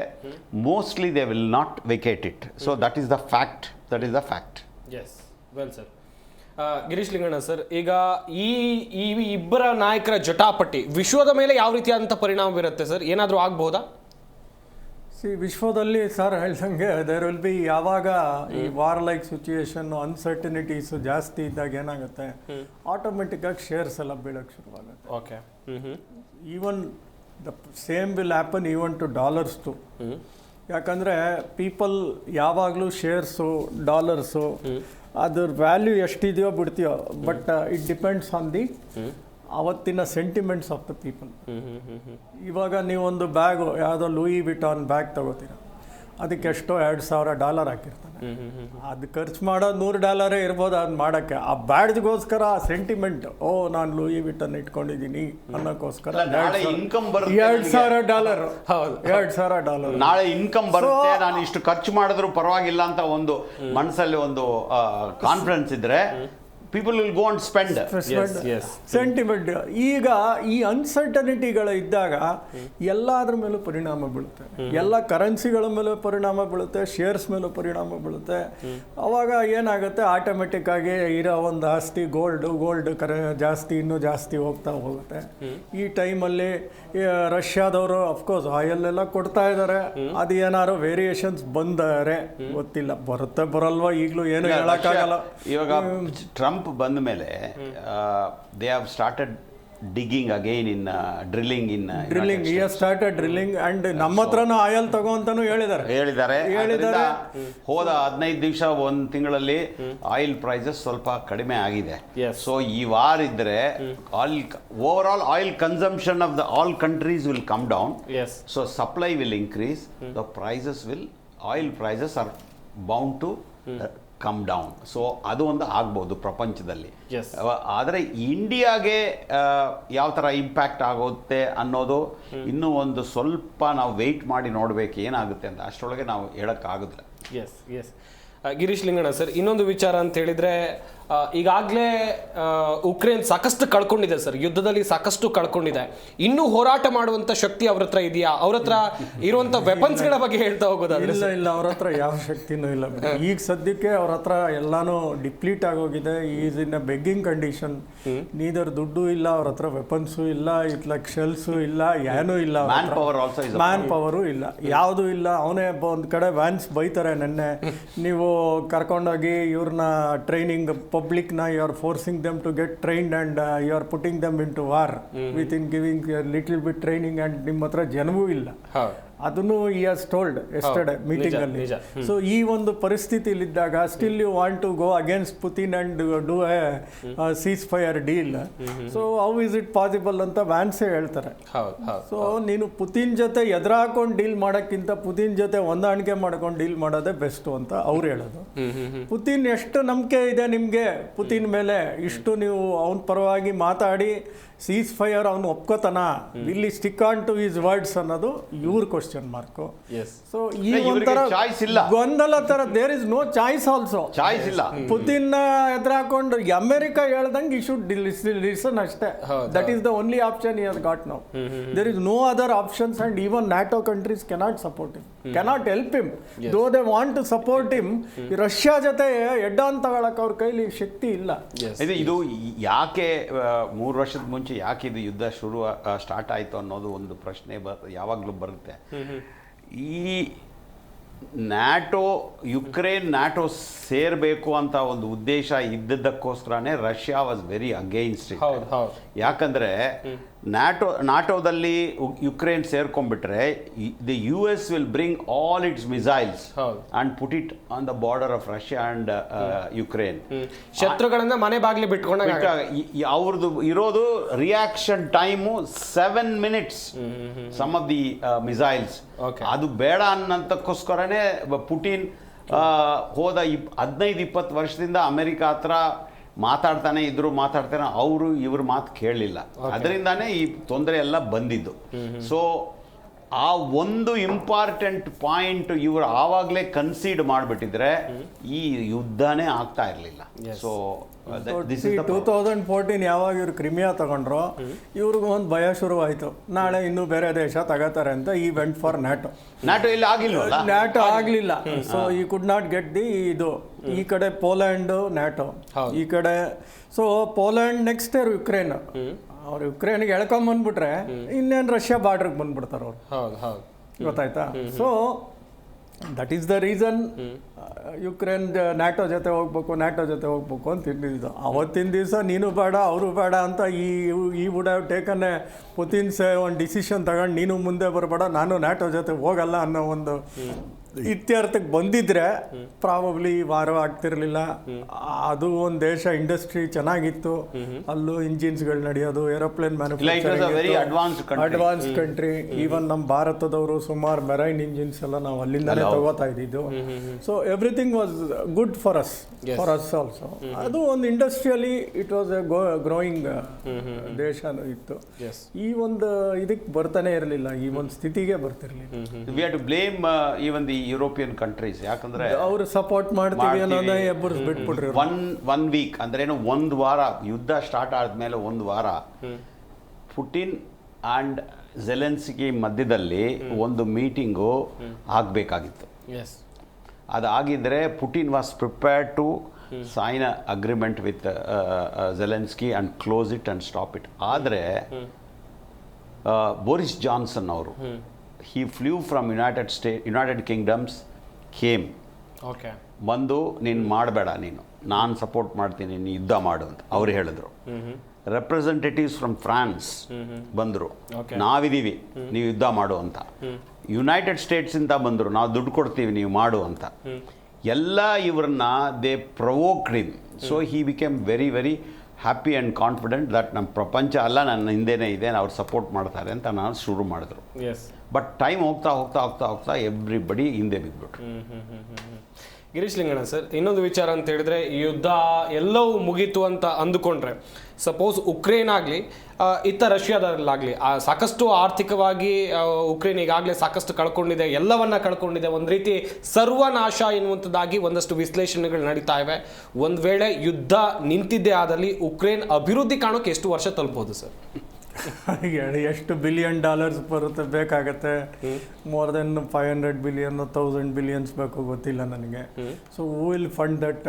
mostly they will not vacate it. So that is the fact. Yes, well sir. Girish Linganna sir, ಈಗ ಈ ಇಬ್ಬರ ನಾಯಕರ ಜಟಾಪಟಿ ವಿಶ್ವದ ಮೇಲೆ ಯಾವ ರೀತಿಯಾದಂಥ ಪರಿಣಾಮ ಬೀರುತ್ತೆ ಸರ್? ಏನಾದರೂ ಆಗ್ಬಹುದಾ? ವಿಶ್ವದಲ್ಲಿ ಸರ್ ಹೇಳ್ದಂಗೆ ದೇರ್ ವಿಲ್ ಬಿ, ಯಾವಾಗ ಈ ವಾರ್ ಲೈಕ್ ಸಿಚುಯೇಷನ್ ಅನ್ಸರ್ಟಿನಿಟೀಸ್ ಜಾಸ್ತಿ ಇದ್ದಾಗ ಏನಾಗುತ್ತೆ, ಆಟೋಮೆಟಿಕ್ಕಾಗಿ ಶೇರ್ಸ್ ಎಲ್ಲ ಬೀಳಕ್ಕೆ ಶುರುವಾಗುತ್ತೆ. Even the same will happen even to dollars too. ಯಾಕಂದರೆ ಪೀಪಲ್ ಯಾವಾಗಲೂ ಶೇರ್ಸು, ಡಾಲರ್ಸು ಅದ್ರ ವ್ಯಾಲ್ಯೂ ಎಷ್ಟಿದೆಯೋ ಬಿಡ್ತೀಯೋ, but it depends on the ಅವತ್ತಿನ ಸೆಂಟಿಮೆಂಟ್ಸ್ ಆಫ್ ದ ಪೀಪಲ್. ಇವಾಗ ನೀವೊಂದು ಬ್ಯಾಗು ಯಾವುದೋ ಲೂಯಿ ವಿಟಾನ್ ಬ್ಯಾಗ್ ತಗೋತೀರ, ಅದಕ್ಕೆ ಎಷ್ಟೋ $2,000 ಹಾಕಿರ್ತಾನೆ. ಅದು ಖರ್ಚು ಮಾಡೋದು $100 ಇರ್ಬೋದು ಅದು ಮಾಡೋಕ್ಕೆ. ಆ ಬ್ಯಾಡ್ಜ್ಗೋಸ್ಕರ ಆ ಸೆಂಟಿಮೆಂಟ್, ನಾನು ಲೂಯಿ ವಿಟನ್ ಇಟ್ಕೊಂಡಿದ್ದೀನಿ ಅನ್ನೋಕ್ಕೋಸ್ಕರ ಇನ್ಕಮ್ $2,000. ಹೌದು, $2,000. ನಾಳೆ ಇನ್ಕಮ್ ಬರುತ್ತೆ, ನಾನು ಇಷ್ಟು ಖರ್ಚು ಮಾಡಿದ್ರು ಪರವಾಗಿಲ್ಲ ಅಂತ ಒಂದು ಮನಸ್ಸಲ್ಲಿ ಒಂದು ಕಾನ್ಫಿಡೆನ್ಸ್ ಇದ್ರೆ people will go and spend. Sentiment. ಈಗ ಈ ಅನ್ಸರ್ಟನಿಟಿಗಳು ಇದ್ದಾಗ ಎಲ್ಲಾದ್ರ ಮೇಲೂ ಪರಿಣಾಮ ಬೀಳುತ್ತೆ. ಎಲ್ಲ ಕರೆನ್ಸಿಗಳ ಮೇಲೂ ಪರಿಣಾಮ ಬೀಳುತ್ತೆ, ಶೇರ್ಸ್ ಮೇಲೂ ಪರಿಣಾಮ ಬೀಳುತ್ತೆ. ಅವಾಗ ಏನಾಗುತ್ತೆ, ಆಟೋಮೆಟಿಕ್ ಆಗಿ ಇರೋ ಒಂದು ಆಸ್ತಿ ಗೋಲ್ಡ್ ಜಾಸ್ತಿ ಇನ್ನೂ ಜಾಸ್ತಿ ಹೋಗ್ತಾ ಹೋಗುತ್ತೆ. ಈ ಟೈಮಲ್ಲಿ ರಷ್ಯಾದವರು ಅಫ್ಕೋರ್ಸ್ ಆಯಿಲ್ ಎಲ್ಲ ಕೊಡ್ತಾ ಇದ್ದಾರೆ. ಅದು ಏನಾದ್ರು ವೇರಿಯೇಷನ್ಸ್ ಬಂದರೆ ಗೊತ್ತಿಲ್ಲ, ಬರುತ್ತೆ ಬರಲ್ವಾ ಈಗಲೂ ಏನು ಹೇಳಕ್ಕಾಗಲ್ಲ. ಇವಾಗ ಟ್ರಂಪ್ ಬಂದ ಮೇಲೆ they have started digging again in drilling he has started drilling and ನಮ್ಮ ಹತ್ರನೂ ಆಯಿಲ್ ತಗೋ ಅಂತಾನು ಹೇಳಿದ್ದಾರೆ. ಹೋದ 15 ದಿವಸ ಒಂದು ತಿಂಗಳಲ್ಲಿ ಆಯಿಲ್ ಪ್ರೈಸಸ್ ಸ್ವಲ್ಪ ಕಡಿಮೆ ಆಗಿದೆ. ಸೊ ಈ ವಾರ ಇದ್ರೆ overall oil consumption of the all countries will come down. So supply will increase, the oil prices are bound to come down. So ಅದು ಒಂದು ಆಗ್ಬೋದು ಪ್ರಪಂಚದಲ್ಲಿ. ಆದರೆ ಇಂಡಿಯಾಗೆ ಯಾವ ಥರ ಇಂಪ್ಯಾಕ್ಟ್ ಆಗುತ್ತೆ ಅನ್ನೋದು ಇನ್ನೂ ಒಂದು ಸ್ವಲ್ಪ ನಾವು ವೆಯ್ಟ್ ಮಾಡಿ ನೋಡಬೇಕು ಏನಾಗುತ್ತೆ ಅಂತ. ಅಷ್ಟರೊಳಗೆ ನಾವು ಹೇಳೋಕ್ಕಾಗೋದಿಲ್ಲ. ಗಿರೀಶ್ ಲಿಂಗಣ್ಣ ಸರ್, ಇನ್ನೊಂದು ವಿಚಾರ ಅಂತ ಹೇಳಿದ್ರೆ, ಈಗಾಗಲೇ ಉಕ್ರೇನ್ ಸಾಕಷ್ಟು ಕಳ್ಕೊಂಡಿದೆ ಸರ್, ಯುದ್ಧದಲ್ಲಿ ಸಾಕಷ್ಟು ಕಳ್ಕೊಂಡಿದೆ. ಇನ್ನೂ ಹೋರಾಟ ಮಾಡುವಂತ ಶಕ್ತಿ ಅವ್ರ ಹತ್ರ ಇದೆಯಾ? ಅವ್ರ ಹತ್ರ ಇರುವಂತ ವೆಪನ್ಸ್ಗಳ ಬಗ್ಗೆ ಹೇಳ್ತಾ ಹೋಗೋದಾದ್ರೆ? ಇಲ್ಲ, ಅವ್ರ ಹತ್ರ ಯಾವ ಶಕ್ತಿನೂ ಇಲ್ಲ. ಈಗ ಸದ್ಯಕ್ಕೆ ಅವ್ರ ಹತ್ರ ಎಲ್ಲಾನು ಡಿಪ್ಲೀಟ್ ಆಗೋಗಿದೆ. Is in A begging condition. Neither ದುಡ್ಡು ಇಲ್ಲ ಅವ್ರ ಹತ್ರ, ವೆಪನ್ಸು ಇಲ್ಲ, ಇತ್ಲಾಕ್ ಶೆಲ್ಸು ಇಲ್ಲ, ಏನೂ ಇಲ್ಲ, ಮ್ಯಾನ್ ಪವರು ಇಲ್ಲ, ಯಾವುದೂ ಇಲ್ಲ. ಅವನೇ ಒಂದು ಕಡೆ ವ್ಯಾನ್ಸ್ ಬೈತಾರೆ, ನೆನ್ನೆ ನೀವು ಕರ್ಕೊಂಡೋಗಿ ಇವ್ರನ್ನ ಟ್ರೈನಿಂಗ್ ಪಬ್ಲಿಕ್ನ you are forcing them to get trained and you are putting them into war with in giving little bit training and ನಿಮ್ಮ ಹತ್ರ ಜನವೂ ಇಲ್ಲ. ಅದನ್ನು he has told yesterday meeting ಅಲ್ಲಿ. ಸೊ ಈ ಒಂದು ಪರಿಸ್ಥಿತಿಲಿದ್ದಾಗ still you want to go against Putin and do a ceasefire deal. So how is it possible ಅಂತ ವ್ಯಾನ್ಸೇ ಹೇಳ್ತಾರೆ. ಸೊ ನೀನು ಪುತಿನ್ ಜೊತೆ ಎದುರಾಕೊಂಡು ಡೀಲ್ ಮಾಡೋಕ್ಕಿಂತ ಪುತಿನ್ ಜೊತೆ ಹೊಂದಾಣಿಕೆ ಮಾಡ್ಕೊಂಡು ಡೀಲ್ ಮಾಡೋದೇ ಬೆಸ್ಟು ಅಂತ ಅವ್ರು ಹೇಳೋದು. ಪುತಿನ್ ಎಷ್ಟು ನಂಬಿಕೆ ಇದೆ ನಿಮಗೆ ಪುತಿನ್ ಮೇಲೆ? ಇಷ್ಟು ನೀವು ಅವನ ಪರವಾಗಿ ಮಾತಾಡಿ ಸೀಸ್ ಫೈರ್ ಅವನು ಒಪ್ಕೋತಾನ, ಇಲ್ಲಿ stick on to his words ಅನ್ನೋದು ಇವ್ರ ಕ್ವಶನ್ ಮಾರ್ಕು. ಸೊ ಈ ಒಂಥರ ಗೊಂದಲ ತರ, there is no choice also. Choice ಇಲ್ಲ. ಪುತಿನ್ ಎದುರಾಕೊಂಡು ಅಮೆರಿಕ ಹೇಳ್ದಂಗೆ ಈ ಶುಡ್ ಲಿಸನ್ ಅಷ್ಟೇ. That is the only option he has got now. There is no other options and even NATO countries cannot support him, cannot help him. Though they want to support him, Russia ಜೊತೆ head on ತಗೊಳಕ್ ಅವ್ರ ಕೈಲಿ ಶಕ್ತಿ ಇಲ್ಲ. ಇದು ಯಾಕೆ 3 ವರ್ಷದ ಮುಂಚೆ ಯಾಕೆ ಇದು ಯುದ್ಧ ಸ್ಟಾರ್ಟ್ ಆಯಿತು ಅನ್ನೋದು ಒಂದು ಪ್ರಶ್ನೆ ಯಾವಾಗಲೂ ಬರುತ್ತೆ. ಈ ಯುಕ್ರೇನ್ ನ್ಯಾಟೋ ಸೇರಬೇಕು ಅಂತ ಒಂದು ಉದ್ದೇಶ ಇದ್ದದ್ದಕ್ಕೋಸ್ಕರನೇ Russia was very against it. ಯಾಕಂದ್ರೆ ನಾಟೋದಲ್ಲಿ ಯುಕ್ರೇನ್ ಸೇರ್ಕೊಂಡ್ಬಿಟ್ರೆ the US will bring all its missiles and put it on the border of Russia and Ukraine. ಶತ್ರುಗಳನ್ನ ಮನೆ ಬಾಗಿಲು ಬಿಟ್ಕೊಂಡಾಗ ಅವ್ರದ್ದು ಇರೋದು reaction time 7 minutes some of the missiles. ಅದು ಬೇಡ ಅನ್ನೋದಕ್ಕೋಸ್ಕರನೇ ಪುಟಿನ್ ಹೋದ 15-20 ವರ್ಷದಿಂದ ಅಮೆರಿಕ ಹತ್ರ ಮಾತಾಡ್ತಾನೆ ಅವರು ಇವ್ರ ಮಾತು ಕೇಳಲಿಲ್ಲ. ಅದರಿಂದಾನೇ ಈ ತೊಂದರೆ ಎಲ್ಲ ಬಂದಿದ್ದು. ಸೊ ಆ ಒಂದು ಇಂಪಾರ್ಟೆಂಟ್ ಪಾಯಿಂಟ್ ಇವರು ಆವಾಗಲೇ ಕನ್ಸೀಡ್ ಮಾಡಿಬಿಟ್ಟಿದ್ರೆ ಈ ಯುದ್ಧನೇ ಆಗ್ತಾ ಇರಲಿಲ್ಲ. ಸೊ 2014 ಯಾವಾಗ ಇವ್ರು ಕ್ರಿಮಿಯಾ ತಗೊಂಡ್ರು, ಇವ್ರಿಗೂ ಒಂದು ಭಯ ಶುರುವಾಯಿತು, ನಾಳೆ ಇನ್ನೂ ಬೇರೆ ದೇಶ ತಗೋತಾರೆ ಅಂತ. ಈ ವೆಂಟ್ ಫಾರ್ ನ್ಯಾಟೋ ಇಲ್ಲಿ ಆಗಿಲ್ಲ, ನ್ಯಾಟೋ ಆಗಲಿಲ್ಲ. ಸೊ ಈ ಕುಡ್ ನಾಟ್ ಗೆಟ್ ದಿ ಇದು. ಈ ಕಡೆ ಪೋಲ್ಯಾಂಡ್ ನ್ಯಾಟೋ, ಈ ಕಡೆ so Poland next year Ukraine. ಅವ್ರು ಯುಕ್ರೇನ್ಗೆ ಎಳ್ಕೊಂಬಂದ್ಬಿಟ್ರೆ ಇನ್ನೇನು ರಷ್ಯಾ ಬಾರ್ಡ್ರಿಗೆ ಬಂದ್ಬಿಡ್ತಾರೆ ಅವ್ರು. ಗೊತ್ತಾಯ್ತಾ? So that is the reason Ukraine NATO ಜೊತೆ ಹೋಗ್ಬೇಕು ಅಂತ ತಿಂದಿದ್ದು. ಅವತ್ತಿನ ದಿವಸ ನೀನು ಬೇಡ ಅವರು ಬೇಡ ಅಂತ ಈ ವುಡ್ ಹ್ಯಾವ್ ಟೇಕನ್ ಎ ಪುತಿನ್ಸ್ ಒಂದು ಡಿಸಿಷನ್ ತಗೊಂಡು ನೀನು ಮುಂದೆ ಬರಬೇಡ, ನಾನು ನ್ಯಾಟೋ ಜೊತೆ ಹೋಗಲ್ಲ ಅನ್ನೋ ಒಂದು ಇತ್ಯರ್ಥಕ್ಕೆ ಬಂದಿದ್ರೆ ಪ್ರಾಬಬ್ಲಿ ವಾರ ಆಗ್ತಿರ್ಲಿಲ್ಲ. ಅದು ಒಂದು ದೇಶ ಇಂಡಸ್ಟ್ರಿ ಚೆನ್ನಾಗಿತ್ತು, ಅಲ್ಲೂ ಇಂಜಿನ್ಸ್ಗಳು ನಡೆಯೋದು, ಏರೋಪ್ಲೇನ್ ಅಡ್ವಾನ್ಸ್ ಕಂಟ್ರಿ. ಈವನ್ ನಮ್ಮ ಭಾರತದವರು ಸುಮಾರು ಮೆರೈನ್ ಇಂಜಿನ್ಸ್ ಎಲ್ಲ ನಾವು ಅಲ್ಲಿಂದಾನೇ ತಗೋತಾ ಇದ್ದಿದ್ದು. So everything was good for us also. ಅದು ಒಂದು ಇಂಡಸ್ಟ್ರಿಯಲಿ ಇಟ್ ವಾಸ್ ಎ ಗ್ರೋಯಿಂಗ್ ದೇಶ ಇತ್ತು. ಈ ಒಂದು ಇದಕ್ಕೆ ಬರ್ತಾನೆ ಇರಲಿಲ್ಲ, ಈ ಒಂದು ಸ್ಥಿತಿಗೆ ಬರ್ತಿರ್ಲಿಲ್ಲ. We have to blame even the European countries. ಯಾಕಂದ್ರೆ ಅವರು ಸಪೋರ್ಟ್ ಮಾಡ್ತೀವಿ ಅನ್ನೋದೇ ಬಿಟ್ಬಿಟ್ರಿ. ಒನ್ ವೀಕ್ ಅಂದ್ರೇನು, ಒಂದು ವಾರ ಯುದ್ಧ ಸ್ಟಾರ್ಟ್ ಆದ್ಮೇಲೆ ಒಂದು ವಾರ ಪುಟಿನ್ ಅಂಡ್ ಝೆಲೆನ್ಸ್ಕಿ ಮಧ್ಯದಲ್ಲಿ ಒಂದು ಮೀಟಿಂಗು ಆಗಬೇಕಾಗಿತ್ತು. ಅದಾಗಿದ್ರೆ Putin was prepared to sign a agreement with Zelensky and close it and stop it. ಆದರೆ ಬೋರಿಸ್ ಜಾನ್ಸನ್ ಅವರು he flew from United Kingdoms, came. Okay. ಬಂದು ನೀನು ಮಾಡಬೇಡ, ನಾನು ಸಪೋರ್ಟ್ ಮಾಡ್ತೀನಿ, ನೀನು ಯುದ್ಧ ಮಾಡು ಅಂತ ಅವ್ರು ಹೇಳಿದ್ರು. ರೆಪ್ರೆಸೆಂಟೇಟಿವ್ಸ್ ಫ್ರಮ್ ಫ್ರಾನ್ಸ್ ಬಂದರು, ನಾವಿದ್ದೀವಿ ನೀವು ಯುದ್ಧ ಮಾಡು ಅಂತ. ಯುನೈಟೆಡ್ ಸ್ಟೇಟ್ಸಿಂದ ಬಂದರು, ನಾವು ದುಡ್ಡು ಕೊಡ್ತೀವಿ ನೀವು ಮಾಡು ಅಂತ. ಎಲ್ಲ ಇವ್ರನ್ನ they provoked him. So he became very very happy and confident that ನಮ್ಮ ಪ್ರಪಂಚ ಅಲ್ಲ ನನ್ನ ಹಿಂದೆನೇ ಇದೆ, ಅವ್ರು ಸಪೋರ್ಟ್ ಮಾಡ್ತಾರೆ ಅಂತ ನಾನು ಶುರು ಮಾಡಿದ್ರು. ಬಟ್ ಟೈಮ್ ಹೋಗ್ತಾ ಹೋಗ್ತಾ ಹೋಗ್ತಾ ಹೋಗ್ತಾ ಎವ್ರಿಬಡಿ ಹಿಂದೆ ಬಿದ್ದುಬಿಟ್ರು. ಗಿರೀಶ್ ಲಿಂಗಣ್ಣ ಸರ್, ಇನ್ನೊಂದು ವಿಚಾರ ಅಂತ ಹೇಳಿದ್ರೆ, ಈ ಯುದ್ಧ ಎಲ್ಲವೂ ಮುಗೀತು ಅಂತ ಅಂದುಕೊಂಡ್ರೆ, ಸಪೋಸ್ ಉಕ್ರೇನ್ ಆಗಲಿ ಇತ್ತ ರಷ್ಯಾದಲ್ಲಾಗಲಿ ಸಾಕಷ್ಟು ಆರ್ಥಿಕವಾಗಿ ಉಕ್ರೇನ್ ಈಗಾಗಲೇ ಸಾಕಷ್ಟು ಕಳ್ಕೊಂಡಿದೆ, ಎಲ್ಲವನ್ನ ಕಳ್ಕೊಂಡಿದೆ, ಒಂದು ರೀತಿ ಸರ್ವನಾಶ ಎನ್ನುವಂಥದ್ದಾಗಿ ಒಂದಷ್ಟು ವಿಶ್ಲೇಷಣೆಗಳು ನಡೀತಾ ಇವೆ. ಒಂದು ವೇಳೆ ಯುದ್ಧ ನಿಂತಿದ್ದೇ ಆದಲ್ಲಿ ಉಕ್ರೇನ್ ಅಭಿವೃದ್ಧಿ ಕಾಣೋಕೆ ಎಷ್ಟು ವರ್ಷ ತಲುಪಬಹುದು ಸರ್? ಎಷ್ಟು $1 billion ಬರುತ್ತೆ ಬೇಕಾಗತ್ತೆ. ಮೋರ್ ದೆನ್ 500 billion 1000 billions ಬೇಕು, ಗೊತ್ತಿಲ್ಲ ನನಗೆ. So who will fund that,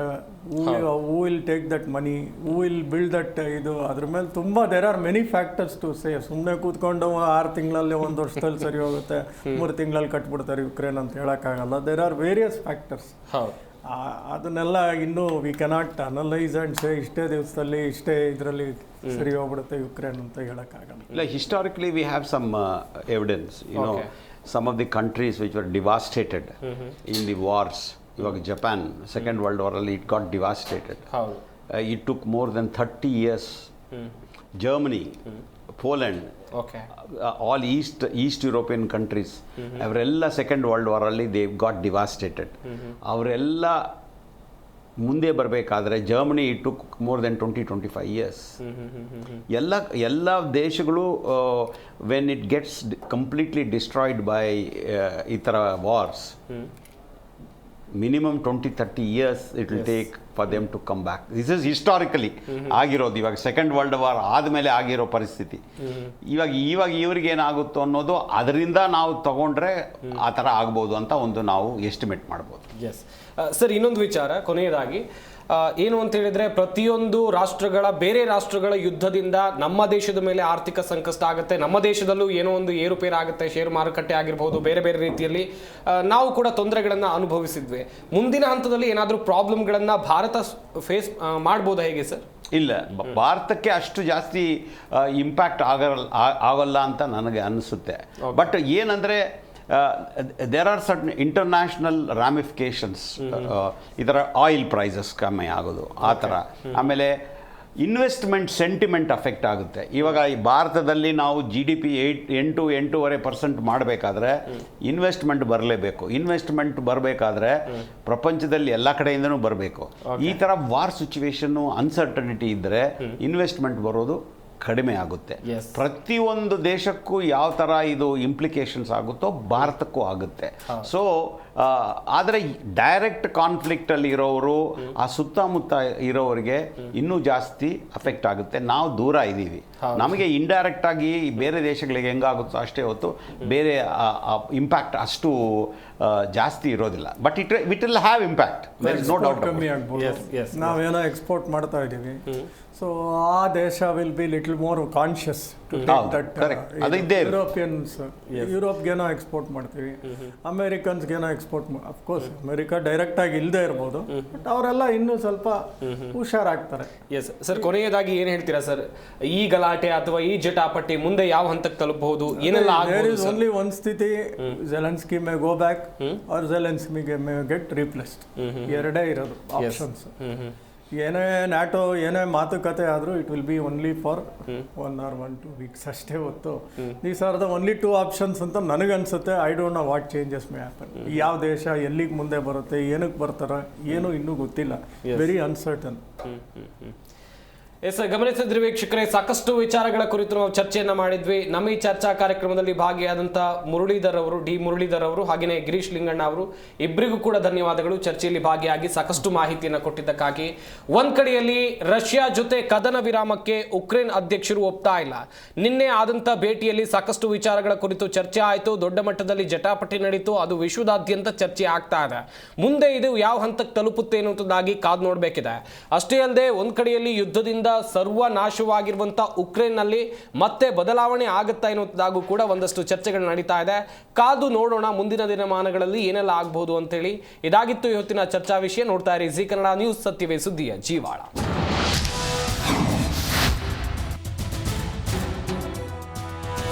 who will take that money, who will build that. ಇದು ಅದ್ರ ಮೇಲೆ ತುಂಬ there are many factors to say. ಸುಮ್ಮನೆ ಕೂತ್ಕೊಂಡು 6 ತಿಂಗಳಲ್ಲಿ 1 ವರ್ಷದಲ್ಲಿ ಸರಿ ಹೋಗುತ್ತೆ, 3 ತಿಂಗಳಲ್ಲಿ ಕಟ್ಬಿಡ್ತಾರೆ ಯುಕ್ರೇನ್ ಅಂತ ಹೇಳೋಕ್ಕಾಗಲ್ಲ. There are various factors. ಅದನ್ನೆಲ್ಲ ಇನ್ನೂ we cannot analyse and say ಇಷ್ಟೇ ದಿವಸದಲ್ಲಿ ಇಷ್ಟೇ ಇದರಲ್ಲಿ ಸರಿ ಹೋಗ್ಬಿಡುತ್ತೆ ಯುಕ್ರೇನ್ ಅಂತ ಹೇಳೋಕ್ಕಾಗಲ್ಲ. ಇಲ್ಲ, historically we have some evidence. some of the countries which were devastated in the wars. ಇವಾಗ ಜಪಾನ್ ಸೆಕೆಂಡ್ ವರ್ಲ್ಡ್ ವಾರಲ್ಲಿ it got devastated. It took more than 30 years. Germany, Poland, all east European countries, ಅವರೆಲ್ಲ second world ವಾರಲ್ಲಿ they got devastated. ಅವರೆಲ್ಲ ಮುಂದೆ ಬರಬೇಕಾದ್ರೆ Germany it took more than 20-25 years. ಎಲ್ಲ ದೇಶಗಳು when it gets completely destroyed by ಈ ಥರ wars, minimum 20-30 years it will take for them to come back. This is historically ಆಗಿರೋದು. ಇವಾಗ ಸೆಕೆಂಡ್ ವರ್ಲ್ಡ್ ವಾರ್ ಆದಮೇಲೆ ಆಗಿರೋ ಪರಿಸ್ಥಿತಿ. ಇವಾಗ ಇವ್ರಿಗೆ ಏನಾಗುತ್ತೋ ಅನ್ನೋದು ಅದರಿಂದ ನಾವು ತಗೊಂಡ್ರೆ ಆ ಥರ ಆಗ್ಬೋದು ಅಂತ ಒಂದು ನಾವು ಎಸ್ಟಿಮೇಟ್ ಮಾಡ್ಬೋದು. ಎಸ್ ಸರ್, ಇನ್ನೊಂದು ವಿಚಾರ ಕೊನೆಯದಾಗಿ ಏನು ಅಂತ ಹೇಳಿದ್ರೆ, ಪ್ರತಿಯೊಂದು ರಾಷ್ಟ್ರಗಳ ಬೇರೆ ರಾಷ್ಟ್ರಗಳ ಯುದ್ಧದಿಂದ ನಮ್ಮ ದೇಶದ ಮೇಲೆ ಆರ್ಥಿಕ ಸಂಕಷ್ಟ ಆಗುತ್ತೆ, ನಮ್ಮ ದೇಶದಲ್ಲೂ ಏನೋ ಒಂದು ಏರುಪೇರು ಆಗುತ್ತೆ, ಷೇರು ಮಾರುಕಟ್ಟೆ ಆಗಿರ್ಬೋದು, ಬೇರೆ ಬೇರೆ ರೀತಿಯಲ್ಲಿ ನಾವು ಕೂಡ ತೊಂದರೆಗಳನ್ನು ಅನುಭವಿಸಿದ್ವಿ. ಮುಂದಿನ ಹಂತದಲ್ಲಿ ಏನಾದರೂ ಪ್ರಾಬ್ಲಮ್ಗಳನ್ನು ಭಾರತ ಫೇಸ್ ಮಾಡ್ಬೋದಾ, ಹೇಗೆ ಸರ್? ಇಲ್ಲ, ಭಾರತಕ್ಕೆ ಅಷ್ಟು ಜಾಸ್ತಿ ಇಂಪ್ಯಾಕ್ಟ್ ಆಗಲ್ಲ ಅಂತ ನನಗೆ ಅನಿಸುತ್ತೆ. ಬಟ್ ಏನಂದರೆ ದೇರ್ ಆರ್ ಸರ್ಟನ್ ಇಂಟರ್ನ್ಯಾಷನಲ್ ರಾಮಿಫಿಕೇಶನ್ಸ್. ಈ ಥರ ಆಯಿಲ್ ಪ್ರೈಸಸ್ ಕಮ್ಮಿ ಆಗೋದು ಆ ಥರ. ಆಮೇಲೆ ಇನ್ವೆಸ್ಟ್ಮೆಂಟ್ ಸೆಂಟಿಮೆಂಟ್ ಅಫೆಕ್ಟ್ ಆಗುತ್ತೆ. ಇವಾಗ ಈ ಭಾರತದಲ್ಲಿ ನಾವು GDP 8-8.5% ಮಾಡಬೇಕಾದ್ರೆ ಇನ್ವೆಸ್ಟ್ಮೆಂಟ್ ಬರಲೇಬೇಕು. ಇನ್ವೆಸ್ಟ್ಮೆಂಟ್ ಬರಬೇಕಾದ್ರೆ ಪ್ರಪಂಚದಲ್ಲಿ ಎಲ್ಲ ಕಡೆಯಿಂದನೂ ಬರಬೇಕು. ಈ ಥರ ವಾರ್ ಸಿಚುವೇಶನ್ನು ಅನ್ಸರ್ಟನಿಟಿ ಇದ್ದರೆ ಇನ್ವೆಸ್ಟ್ಮೆಂಟ್ ಬರೋದು ಕಡಿಮೆ ಆಗುತ್ತೆ. ಪ್ರತಿಯೊಂದು ದೇಶಕ್ಕೂ ಯಾವ ಥರ ಇದು ಇಂಪ್ಲಿಕೇಶನ್ಸ್ ಆಗುತ್ತೋ ಭಾರತಕ್ಕೂ ಆಗುತ್ತೆ. ಸೊ ಆದರೆ ಡೈರೆಕ್ಟ್ ಕಾನ್ಫ್ಲಿಕ್ಟಲ್ಲಿ ಇರೋರು, ಆ ಸುತ್ತಮುತ್ತ ಇರೋರಿಗೆ ಇನ್ನೂ ಜಾಸ್ತಿ ಅಫೆಕ್ಟ್ ಆಗುತ್ತೆ. ನಾವು ದೂರ ಇದ್ದೀವಿ, ನಮಗೆ ಇಂಡೈರೆಕ್ಟ್ ಆಗಿ ಬೇರೆ ದೇಶಗಳಿಗೆ ಹೆಂಗಾಗುತ್ತೋ ಅಷ್ಟೇ ಹೊತ್ತು ಬೇರೆ ಇಂಪ್ಯಾಕ್ಟ್ ಅಷ್ಟು ಜಾಸ್ತಿ ಇರೋದಿಲ್ಲ. But it will have impact, there is no doubt. ಕಮ್ಮಿ ಆಗ್ಬೋದು. ನಾವೇನೋ ಎಕ್ಸ್ಪೋರ್ಟ್ ಮಾಡ್ತಾ ಇದ್ದೀವಿ, ಸೊ ಆ ದೇಶ will be little more conscious to ಹೌದು, correct. ಅದು ಇದ್ದೇ ಇರುತ್ತೆ. ಯುರೋಪಿಯನ್ಸ್ ಯುರೋಪ್ಗೇನೋ ಎಕ್ಸ್ಪೋರ್ಟ್ ಮಾಡ್ತೀವಿ, ಅಮೇರಿಕನ್ಸ್ಗೇನೋ ಎಕ್ಸ್ಪೋರ್ಟ್ ಅಫ್ಕೋರ್ಸ್ ಅಮೇರಿಕಾ ಡೈರೆಕ್ಟ್ ಆಗಿ ಇಲ್ಲದೆ ಇರ್ಬೋದು, ಬಟ್ ಅವರೆಲ್ಲ ಇನ್ನೂ ಸ್ವಲ್ಪ ಹುಷಾರಾಗ್ತಾರೆ. ಎಸ್ ಸರ್, ಕೊನೆಯದಾಗಿ ಏನು ಹೇಳ್ತೀರಾ ಸರ್, ಈ ಗಲಾಟೆ ಅಥವಾ ಈ ಜಟಾಪಟಿ ಮುಂದೆ ಯಾವ ಹಂತಕ್ಕೆ ತಲುಪಬಹುದು, ಏನೆಲ್ಲ ದೇರ್ ಆಗಬಹುದು ಇಸ್ ಓನ್ಲಿ ಒನ್ ಸ್ಥಿತಿ, Zelensky may go back or Zelensky may get replaced. ಎರಡೇ ಇರೋದು ಆಪ್ಷನ್ಸ್. ಏನೇ ನ್ಯಾಟೋ ಏನೇ ಮಾತುಕತೆ ಆದರೂ it will be only for 1 or 2 weeks ಅಷ್ಟೇ ಹೊತ್ತು. These are the only 2 options ಅಂತ ನನಗನ್ಸುತ್ತೆ. I don't know what changes may happen. ಯಾವ ದೇಶ ಎಲ್ಲಿಗೆ ಮುಂದೆ ಬರುತ್ತೆ, ಏನಕ್ಕೆ ಬರ್ತಾರೆ, ಏನು ಇನ್ನೂ ಗೊತ್ತಿಲ್ಲ. Very uncertain. ಎಸ್, ಗಮನಿಸಿದ್ರಿ ವೀಕ್ಷಕರೇ, ಸಾಕಷ್ಟು ವಿಚಾರಗಳ ಕುರಿತು ನಾವು ಚರ್ಚೆಯನ್ನ ಮಾಡಿದ್ವಿ. ನಮ್ಮ ಈ ಚರ್ಚಾ ಕಾರ್ಯಕ್ರಮದಲ್ಲಿ ಭಾಗಿಯಾದಂಥ ಮುರಳೀಧರ್ ಅವರು ಹಾಗೆಯೇ ಗಿರೀಶ್ ಲಿಂಗಣ್ಣ ಅವರು ಇಬ್ಬರಿಗೂ ಕೂಡ ಧನ್ಯವಾದಗಳು. ಚರ್ಚೆಯಲ್ಲಿ ಭಾಗಿಯಾಗಿ ಸಾಕಷ್ಟು ಮಾಹಿತಿಯನ್ನು ಕೊಟ್ಟಿದ್ದಕ್ಕಾಗಿ. ಒಂದ್ ಕಡೆಯಲ್ಲಿ ರಷ್ಯಾ ಜೊತೆ ಕದನ ವಿರಾಮಕ್ಕೆ ಉಕ್ರೇನ್ ಅಧ್ಯಕ್ಷರು ಒಪ್ತಾ ಇಲ್ಲ. ನಿನ್ನೆ ಆದಂಥ ಭೇಟಿಯಲ್ಲಿ ಸಾಕಷ್ಟು ವಿಚಾರಗಳ ಕುರಿತು ಚರ್ಚೆ ಆಯಿತು, ದೊಡ್ಡ ಮಟ್ಟದಲ್ಲಿ ಜಟಾಪಟಿ ನಡೀತು, ಅದು ವಿಶ್ವದಾದ್ಯಂತ ಚರ್ಚೆ ಆಗ್ತಾ ಇದೆ. ಮುಂದೆ ಇದು ಯಾವ ಹಂತಕ್ಕೆ ತಲುಪುತ್ತೆ ಅನ್ನೋದಾಗಿ ಕಾದು ನೋಡಬೇಕಿದೆ. ಅಷ್ಟೇ ಅಲ್ಲದೆ ಒಂದ್ ಕಡೆಯಲ್ಲಿ ಯುದ್ಧದಿಂದ ಸರ್ವನಾಶವಾಗಿರುವಂತ ಉಕ್ರೇನ್ ನಲ್ಲಿ ಮತ್ತೆ ಬದಲಾವಣೆ ಆಗುತ್ತಾ ಎನ್ನುವುದಾಗೂ ಕೂಡ ಒಂದಷ್ಟು ಚರ್ಚೆಗಳು ನಡೀತಾ ಇದೆ. ಕಾದು ನೋಡೋಣ ಮುಂದಿನ ದಿನಮಾನಗಳಲ್ಲಿ ಏನೆಲ್ಲ ಆಗಬಹುದು ಅಂತೇಳಿ. ಇದಾಗಿತ್ತು ಇವತ್ತಿನ ಚರ್ಚಾ ವಿಷಯ. ನೋಡ್ತಾ ಇರಿ ಜಿ ಕನ್ನಡ ನ್ಯೂಸ್, ಸತ್ಯವೇ ಸುದ್ದಿಯ ಜೀವಾಳ.